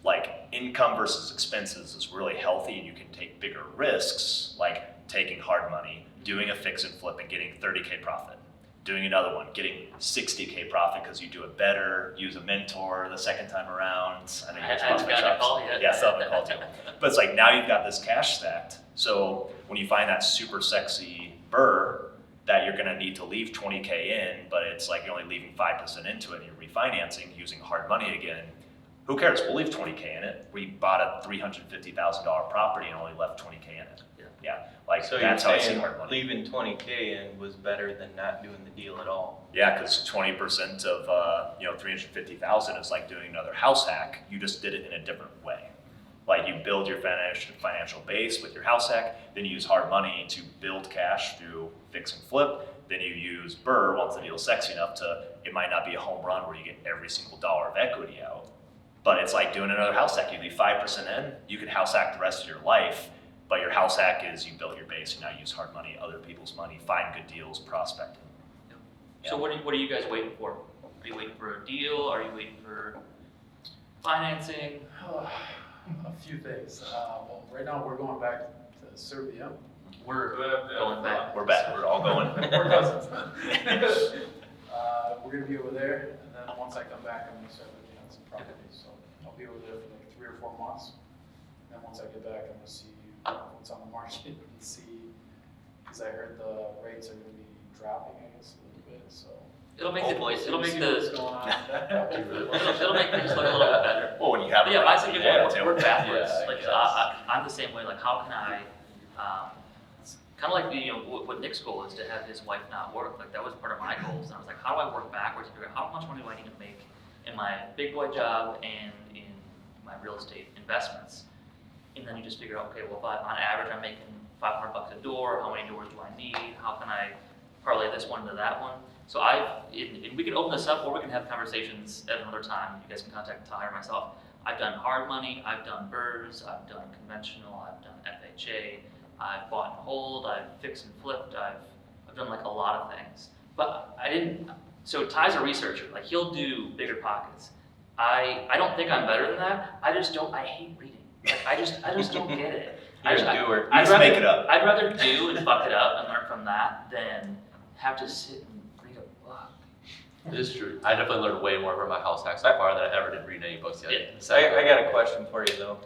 like income versus expenses is really healthy and you can take bigger risks, like taking hard money, doing a fix and flip and getting 30K profit. Doing another one, getting 60K profit because you do it better, use a mentor the second time around. I know you I guys haven't bought my got a shops. call yet. Yeah, still haven't called you. But it's like now you've got this cash stacked. So when you find that super sexy burr that you're gonna need to leave 20K in, but it's like you're only leaving 5% into it and you're refinancing using hard money again, who cares? We'll leave 20K in it. We bought a $350,000 property and only left 20K in it. Yeah, like So that's you're how I see saying hard money. leaving 20K in was better than not doing the deal at all? Yeah, because 20% of 350,000 is like doing another house hack. You just did it in a different way. Like you build your financial base with your house hack, then you use hard money to build cash through fix and flip. Then you use burr once the deal's sexy enough to, it might not be a home run where you get every single dollar of equity out, but it's like doing another house hack. You leave 5% in, you could house hack the rest of your life, but your house hack is you built your base and now you use hard money, other people's money, find good deals, prospecting. So what are you guys waiting for? Are you waiting for a deal? Are you waiting for financing? A few things. Well, right now we're going back to Serbia. We're going back. We're back, we're all going. We're cousins. We're gonna be over there, and then once I come back, I'm gonna start looking at some properties. So I'll be over there for like 3 or 4 months. And then once I get back, I'm gonna see what's on the market and see, because I heard the rates are gonna be dropping, I guess, a little bit. So It'll make Hopefully, it'll make see what's the going on. it'll make things look a little bit better. Well, when you have But it yeah, right, I think you want it to. work backwards. Yeah, I Like guess. I'm the same way. Like how can I kind of like, you know, what Nick's goal is to have his wife not work. Like that was part of my goals. And I was like, how do I work backwards to figure out how much money do I need to make in my big boy job and in my real estate investments? And then you just figure out, okay, well, if on average I'm making $500 a door, how many doors do I need? How can I parlay this one into that one? So and we can open this up, or we can have conversations at another time. You guys can contact Ty or myself. I've done hard money, I've done BRRRRs, I've done conventional, I've done FHA, I've bought and hold, I've fixed and flipped, I've done like a lot of things. But I didn't, so Ty's a researcher, like he'll do bigger pockets. I don't think I'm better than that, I hate reading. Like I just don't get it. You're a doer. You just make it up. I'd rather do and fuck it up and learn from that than have to sit and read a book. It is true. I definitely learned way more from my house hack so far than I ever did reading any books yet. Yeah. I got a question for you though.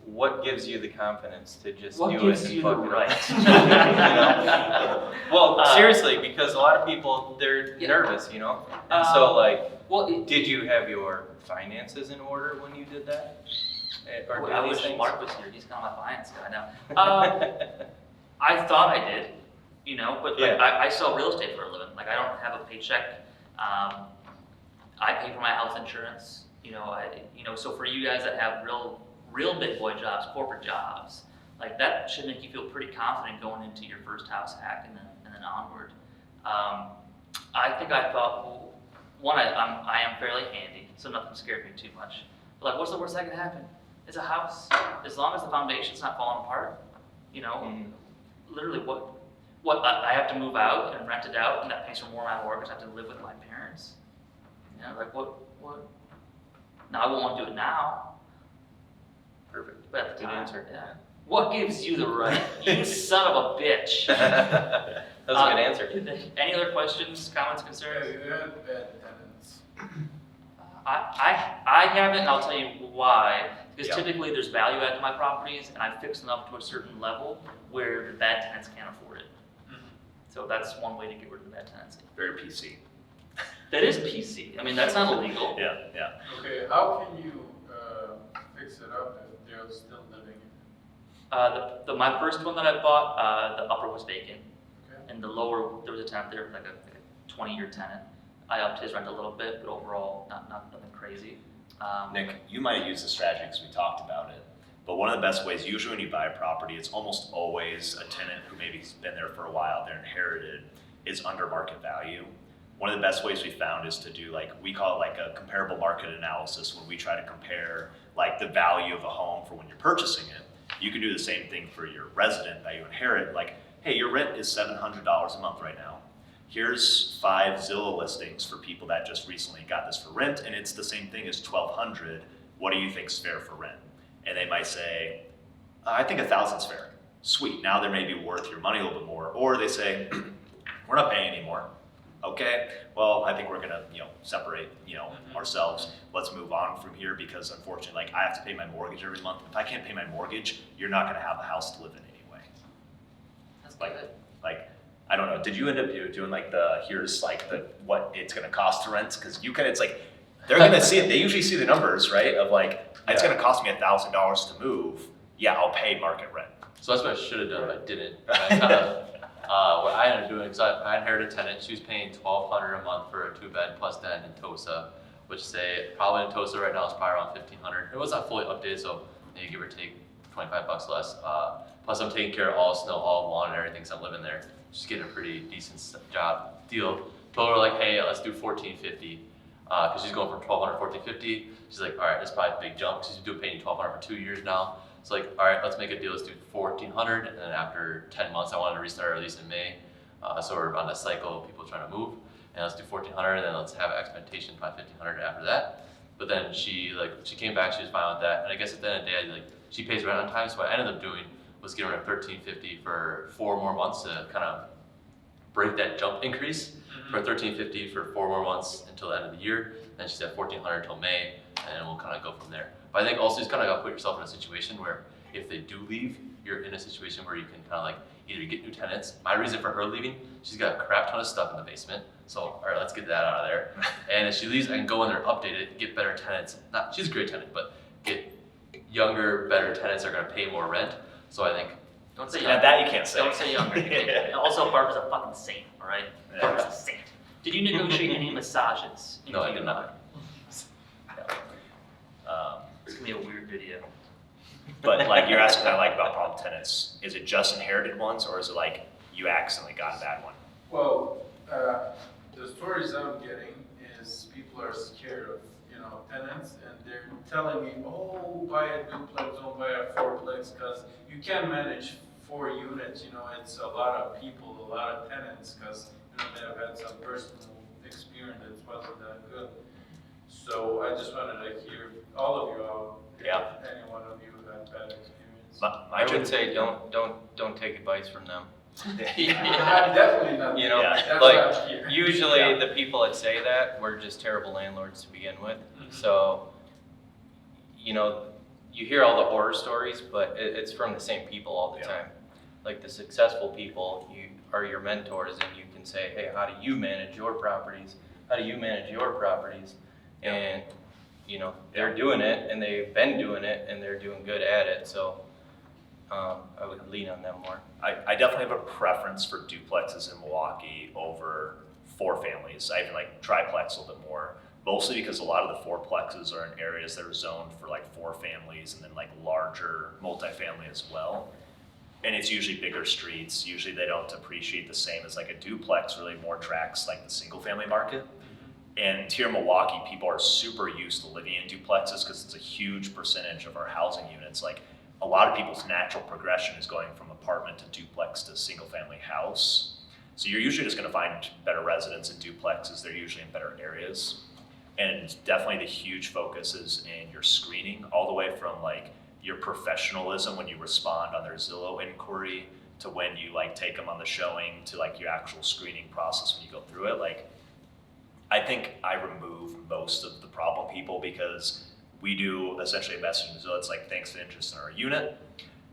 What gives you the confidence to just What do gives it and you the fuck it right? up? You know? Well, seriously, because a lot of people, they're Yeah. nervous, you know? And so like, Well, did you have your finances in order when you did that? Or do I these wish things? Mark was here. He's kind of my finance guy now. I thought I did, you know, but like, Yeah. I sell real estate for a living. Like I don't have a paycheck. I pay for my health insurance. You know, so for you guys that have real big boy jobs, corporate jobs, like that should make you feel pretty confident going into your first house hack and then onward. I think I thought, well, one, I am fairly handy, so nothing scared me too much. But like, what's the worst that could happen? It's a house. As long as the foundation's not falling apart, you know, literally what I have to move out and rent it out, and that pays for more of my mortgage. I have to live with my parents. You know, like what? Now I won't want to do it now. Perfect. But at the Good time, answer. yeah. What gives you the right? You son of a bitch. That was a good answer. Any other questions, comments, concerns? Yeah, you had bad tenants. I haven't, and I'll tell you why. Because Yeah. typically there's value add to my properties, and I fix them up to a certain level where the bad tenants can't afford it. So that's one way to get rid of the bad tenancy. Very PC. That is PC. I mean, that's not illegal. Yeah. Okay, how can you fix it up if they're still living in it? My first one that I bought, the upper was vacant, Okay. and the lower, there was a tenant there, like a 20-year tenant. I upped his rent a little bit, but overall, nothing crazy. Nick, you might have used the strategy because we talked about it, but one of the best ways, usually when you buy a property, it's almost always a tenant who maybe's been there for a while, they're inherited, is under market value. One of the best ways we found is to do like, we call it like a comparable market analysis when we try to compare like the value of a home for when you're purchasing it. You can do the same thing for your resident that you inherit, like, hey, your rent is $700 a month right now. Here's 5 Zillow listings for people that just recently got this for rent, and it's the same thing as $1,200. What do you think is fair for rent? And they might say, I think 1,000's fair. Sweet, now they may be worth your money a little bit more. Or they say, we're not paying anymore. Okay, well, I think we're gonna, separate, ourselves. Let's move on from here because unfortunately, like I have to pay my mortgage every month. If I can't pay my mortgage, you're not gonna have a house to live in anyway. That's Like, good. I don't know, did you end up doing like here's like what it's gonna cost to rent? Cause it's like, they're gonna see it, they usually see the numbers, right? Of like, it's gonna cost me $1,000 to move. Yeah, I'll pay market rent. So that's what I should have done, but I didn't. I kind of, what I ended up doing, because I inherited a tenant, she was paying $1,200 a month for a 2-bed plus den in Tosa, which probably in Tosa right now is probably around $1,500. It was not fully updated, so maybe give or take $25 less. Plus I'm taking care of all snow, all lawn and everything, so I'm living there. Just getting a pretty decent deal. Told her like, hey, let's do $1,450, because she's going from $1,200 to $1,450. She's like, all right, that's probably a big jump. She's been paying $1,200 for 2 years now. So like, all right, let's make a deal. Let's do $1,400, and then after 10 months, I wanted to restart our lease in May. So we're on a cycle of people trying to move, and let's do $1,400, and then let's have expectation by $1,500 after that. But then she came back, she was fine with that, and I guess at the end of the day, she pays rent on time. So what I ended up doing was giving her $1,350 for 4 more months to kind of break that jump increase. For $1,350 for 4 more months until the end of the year. Then she said $1,400 until May, and we'll kind of go from there. But I think also you just kind of got to put yourself in a situation where if they do leave, you're in a situation where you can kind of like either get new tenants. My reason for her leaving, she's got a crap ton of stuff in the basement. So, all right, let's get that out of there. And if she leaves, I can go in there, update it, get better tenants. She's a great tenant, but get younger, better tenants that are going to pay more rent. So I think Don't say Now younger. that you can't say. Don't say younger. You can't. And also, Barbara's a fucking saint, all right? Yeah. Barbara's a saint. Did you negotiate any massages? No, I into did your- not. It's gonna be a weird video. But like you're asking like about problem tenants, is it just inherited ones or is it like you accidentally got a bad one? Well, the stories I'm getting is people are scared of, tenants, and they're telling me, oh, buy a duplex, don't buy a fourplex, because you can't manage 4 units, it's a lot of people, a lot of tenants, because, they have had some personal experience that wasn't that good. So I just wanted to hear all of you out. Yeah. If any one of you had bad experience. My I would say don't take advice from them. I'm definitely not. You know, Yeah. That's like, why I'm here. Usually Yeah. the people that say that were just terrible landlords to begin with. Mhm. So, you hear all the horror stories, but it's from the same people all the Yeah. time. Like the successful people, you are your mentors, and you can say, hey, how do you manage your properties? How do you manage your properties? Yeah. And, they're doing it, and they've been doing it, and they're doing good at it. So I would lean on them more. I definitely have a preference for duplexes in Milwaukee over 4 families. I even like triplex a little bit more, mostly because a lot of the 4plexes are in areas that are zoned for like 4 families and then like larger multifamily as well. And it's usually bigger streets. Usually they don't appreciate the same as like a duplex really more tracks like the single family market. And here in Milwaukee, people are super used to living in duplexes because it's a huge percentage of our housing units. Like a lot of people's natural progression is going from apartment to duplex to single family house. So you're usually just gonna find better residents in duplexes. They're usually in better areas. And definitely the huge focus is in your screening, all the way from like your professionalism when you respond on their Zillow inquiry to when you like take them on the showing to like your actual screening process when you go through it. Like, I think I remove most of the problem people because we do essentially a message in Zillow. It's like, thanks for interest in our unit.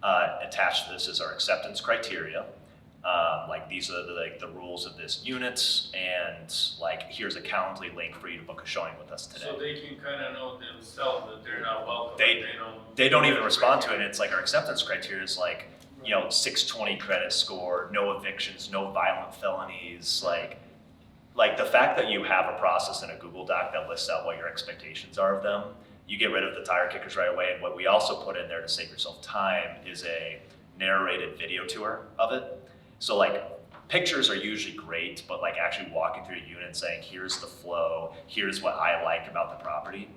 Attached to this is our acceptance criteria. Like these are the rules of this unit, and like here's a Calendly link for you to book a showing with us today. So they can kind of know themselves that they're not welcome. They don't even respond to it. And it's like our acceptance criteria is like, 620 credit score, no evictions, no violent felonies, like the fact that you have a process in a Google Doc that lists out what your expectations are of them, you get rid of the tire kickers right away. And what we also put in there to save yourself time is a narrated video tour of it. So like pictures are usually great, but like actually walking through a unit and saying, here's the flow, here's what I like about the property.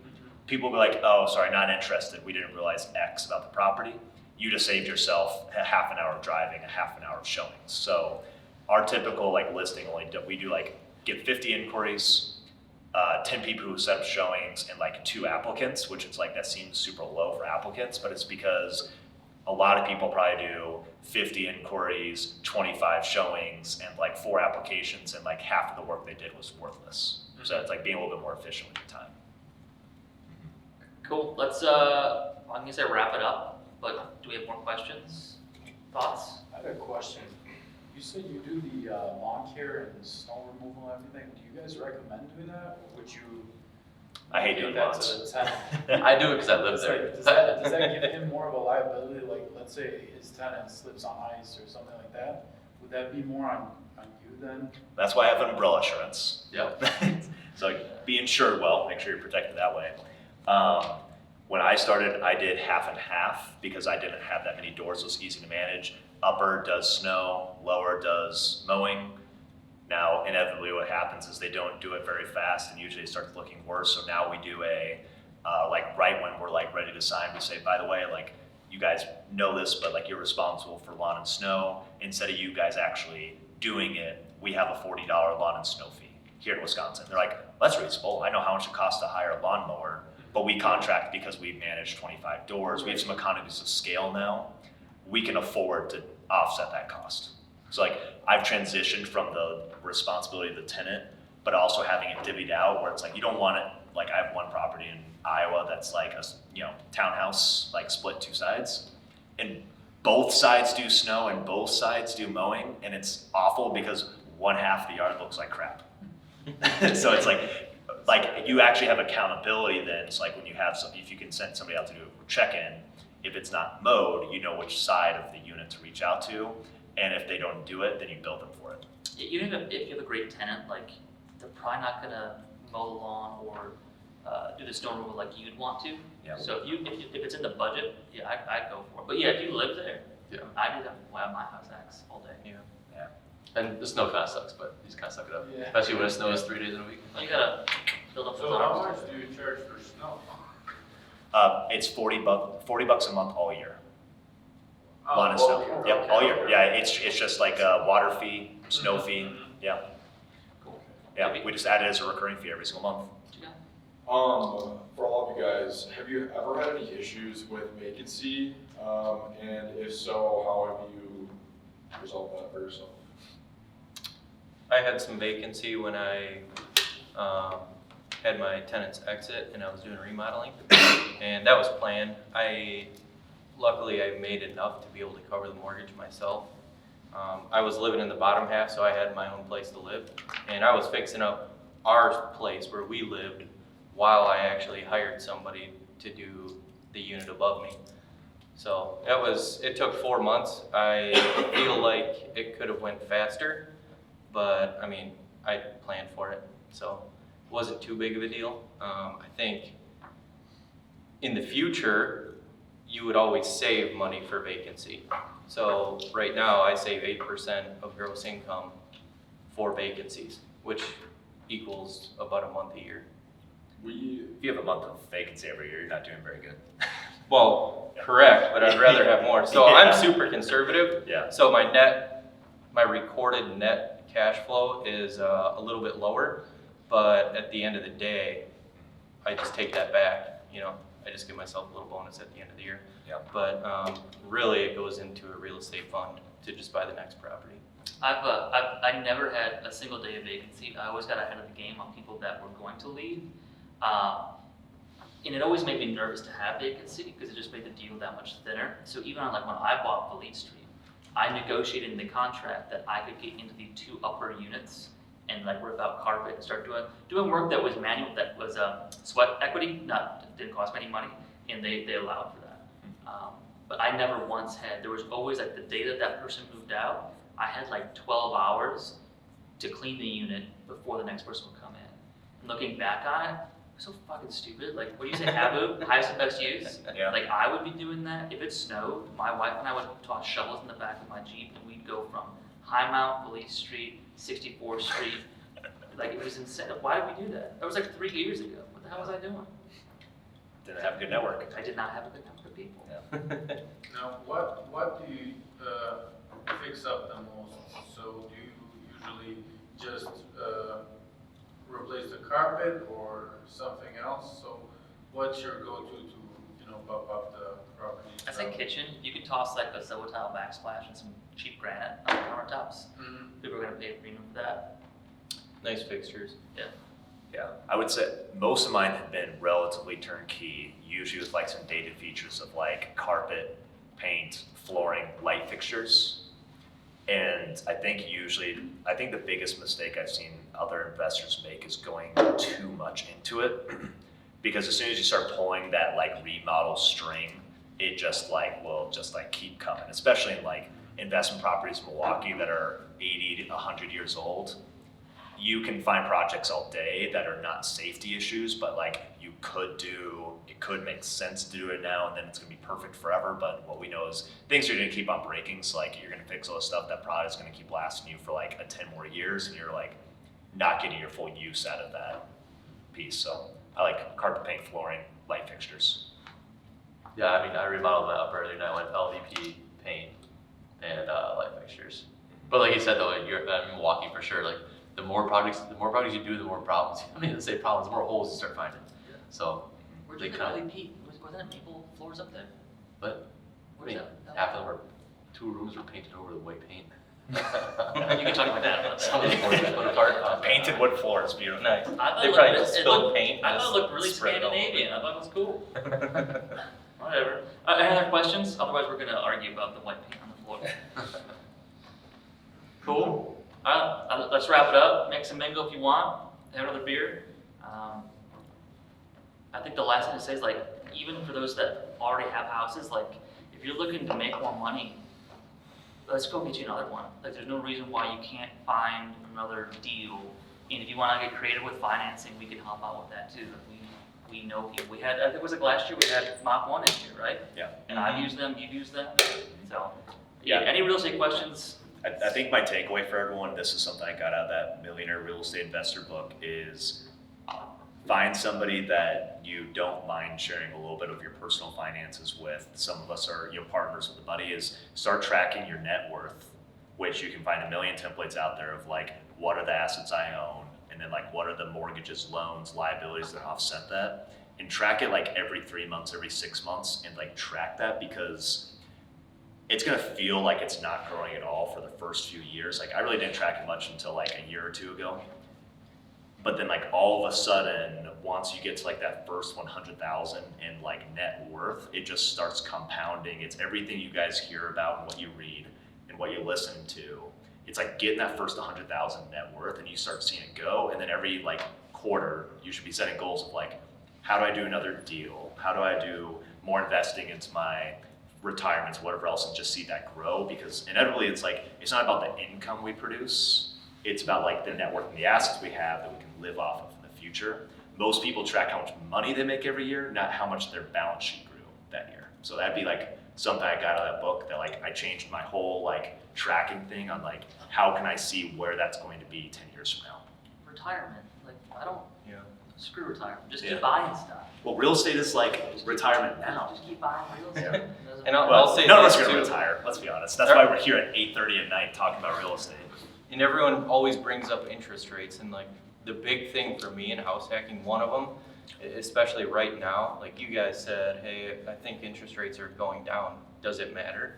People will be like, oh, sorry, not interested. We didn't realize X about the property. You just saved yourself a half an hour of driving, a half an hour of showings. So our typical like listing we do like get 50 inquiries, 10 people who set up showings, and like 2 applicants, which it's like that seems super low for applicants, but it's because a lot of people probably do 50 inquiries, 25 showings, and like 4 applications, and like half of the work they did was worthless. So it's like being a little bit more efficient with your time. Cool. Let's, I'm gonna say wrap it up, but do we have more questions? Thoughts? I have a question. You said you do the lawn care and snow removal and everything. Do you guys recommend doing that? Or would you? I hate doing that lawns. to the tenant? I do it because I live It's there. like, does that give him more of a liability? Like, let's say his tenant slips on ice or something like that. Would that be more on you then? That's why I have umbrella insurance. Yep. So be insured well, make sure you're protected that way. When I started, I did half and half because I didn't have that many doors, so it's easy to manage. Upper does snow, lower does mowing. Now, inevitably what happens is they don't do it very fast and usually it starts looking worse. So now we do like right when we're like ready to sign, we say, by the way, like you guys know this, but like you're responsible for lawn and snow. Instead of you guys actually doing it, we have a $40 lawn and snow fee here in Wisconsin. They're like, that's reasonable. I know how much it costs to hire a lawnmower, but we contract because we manage 25 doors. We have some economies of scale now. We can afford to offset that cost. So like I've transitioned from the responsibility of the tenant, but also having it divvied out where it's like you don't want it, like I have one property in Iowa that's like a townhouse, like split 2 sides. And both sides do snow and both sides do mowing, and it's awful because one half of the yard looks like crap. So it's like you actually have accountability then. It's like when you have if you can send somebody out to do a check-in, if it's not mowed, you know which side of the unit to reach out to, and if they don't do it, then you bill them for it. Even if you have a great tenant, like, they're probably not gonna mow the lawn or do the snow removal like you'd want to. Yeah. So if it's in the budget, yeah, I'd go for it. But yeah, if you live there, Yeah. I do that. Wow, my house acts all day. And the snow kind of sucks, but you just kind of suck it up. Yeah. Especially when it snows 3 days in a week. You gotta build up the So how tolerance. much do you charge for snow? It's $40 a month all year. Oh, Lawn and snow. okay. Yep, all year. Yeah, it's just like a water fee, snow fee. Yeah, Cool. yeah. We just add it as a recurring fee every single month. What you got? For all of you guys, have you ever had any issues with vacancy? And if so, how have you resolved that for yourself? I had some vacancy when I had my tenants exit and I was doing remodeling, and that was planned. Luckily I made enough to be able to cover the mortgage myself. I was living in the bottom half, so I had my own place to live, and I was fixing up our place where we lived while I actually hired somebody to do the unit above me. So it took 4 months. I feel like it could have went faster, but I mean, I planned for it, so it wasn't too big of a deal. I think in the future, you would always save money for vacancy. So right now, I save 8% of gross income for vacancies, which equals about a month a year. If you have a month of vacancy every year, you're not doing very good. Well, correct, but I'd rather have more. So I'm super conservative. Yeah. So my recorded net cash flow is a little bit lower, but at the end of the day, I just take that back, you know, I just give myself a little bonus at the end of the year. Yeah. But really it goes into a real estate fund to just buy the next property. I never had a single day of vacancy. I always got ahead of the game on people that were going to leave. And it always made me nervous to have vacancy because it just made the deal that much thinner. So even on like when I bought Fleet Street, I negotiated in the contract that I could get into the 2 upper units and like rip out carpet and start doing work that was manual, that was sweat equity, didn't cost me any money, and they allowed for that. But I never once there was always like the day that person moved out, I had like 12 hours to clean the unit before the next person would come in. And looking back on it, it was so fucking stupid. Like, what do you say, Habu? Highest and best use? Yeah. Like, I would be doing that. If it snowed, my wife and I would toss shovels in the back of my Jeep, and we'd go from Highmount, Police Street, 64th Street. Like, it was insane. Why did we do that? That was like 3 years ago. What the hell was I doing? Didn't have a good network. I did not have a good number of people. Yeah. Now, what do you fix up the most? So do you usually just replace the carpet or something else? So what's your go-to to bump up the property? I say kitchen. You could toss like a silver tile backsplash and some cheap granite on the countertops. Mhm. People are gonna pay a premium for that. Nice fixtures. Yeah, I would say most of mine have been relatively turnkey, usually with like some dated features of like carpet, paint, flooring, light fixtures. And I think the biggest mistake I've seen other investors make is going too much into it. Because as soon as you start pulling that like remodel string, it just will keep coming, especially in like investment properties in Milwaukee that are 80 to 100 years old. You can find projects all day that are not safety issues, but like it could make sense to do it now and then it's gonna be perfect forever. But what we know is things are gonna keep on breaking. So like you're gonna fix all this stuff, that product is gonna keep lasting you for like 10 more years and you're like not getting your full use out of that piece. So I like carpet, paint, flooring, light fixtures. Yeah, I mean, I remodeled that up earlier and I went LVP, paint, and light fixtures. But like you said though, you're in Milwaukee for sure. Like the more projects you do, the more problems. I mean, the same problems, the more holes you start finding. So Where'd they you get kind of, LVP? Wasn't it maple floors up there? but I Where's mean, that? half of them were, 2 rooms were painted over with white paint. You can talk about that. Some of the floors were split apart. Painted wood floor is beautiful. Nice. I thought They it probably looked, just it spilled looked, paint. I and thought it looked really spread it all over. Scandinavian. I thought it was cool. Whatever. Any other questions? Otherwise, we're gonna argue about the white paint on the floor. Cool. Let's wrap it up. Mix and mingle if you want. Have another beer. I think the last thing to say is like, even for those that already have houses, like, if you're looking to make more money, let's go get you another one. Like, there's no reason why you can't find another deal. And if you wanna get creative with financing, we can help out with that too. We know people, I think it was like last year, we had Mach 1 in here, right? Yeah. And I've used them, you've used them, so. Yeah. Any real estate questions? I think my takeaway for everyone, this is something I got out of that Millionaire Real Estate Investor book, is find somebody that you don't mind sharing a little bit of your personal finances with. Some of us are, partners with a buddy. Is start tracking your net worth, which you can find a million templates out there of like, what are the assets I own? And then like, what are the mortgages, loans, liabilities that offset that? And track it like every 3 months, every 6 months, and like track that, because it's gonna feel like it's not growing at all for the first few years. Like, I really didn't track it much until like a year or two ago. But then like all of a sudden, once you get to like that first 100,000 in like net worth, it just starts compounding. It's everything you guys hear about and what you read and what you listen to. It's like getting that first 100,000 net worth, and you start seeing it go. And then every like quarter, you should be setting goals of like, how do I do another deal? How do I do more investing into my retirements, whatever else, and just see that grow? Because inevitably it's like, it's not about the income we produce, it's about like the net worth and the assets we have that we can live off of in the future. Most people track how much money they make every year, not how much their balance sheet grew that year. So that'd be like something I got out of that book, that like I changed my whole like tracking thing on like, how can I see where that's going to be 10 years from now? Retirement, like, I don't, screw retirement, just Yeah. keep buying stuff. Well, real estate is like retirement now. Just keep buying real estate. Doesn't And matter. I'll say None of us this are gonna too. retire, let's be honest. That's why we're here at 8:30 at night talking about real estate. And everyone always brings up interest rates, and like the big thing for me in house hacking, one of them, especially right now, like you guys said, hey, I think interest rates are going down. Does it matter?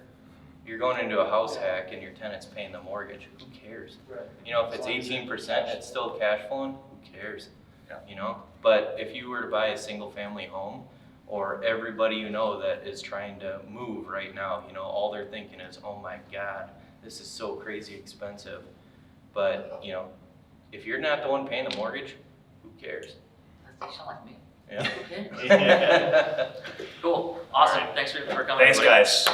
You're going into a house hack and your tenant's paying the mortgage. Who cares? Right. You know, if it's 18%, it's still cash flowing. Who cares? Yeah. You know, but if you were to buy a single family home, or everybody you know that is trying to move right now, you know, all they're thinking is, oh my God, this is so crazy expensive. But, you know, if you're not the one paying the mortgage, who cares? They sound like me. Yeah. Okay. Cool, awesome, thanks for coming. Thanks, everybody. guys.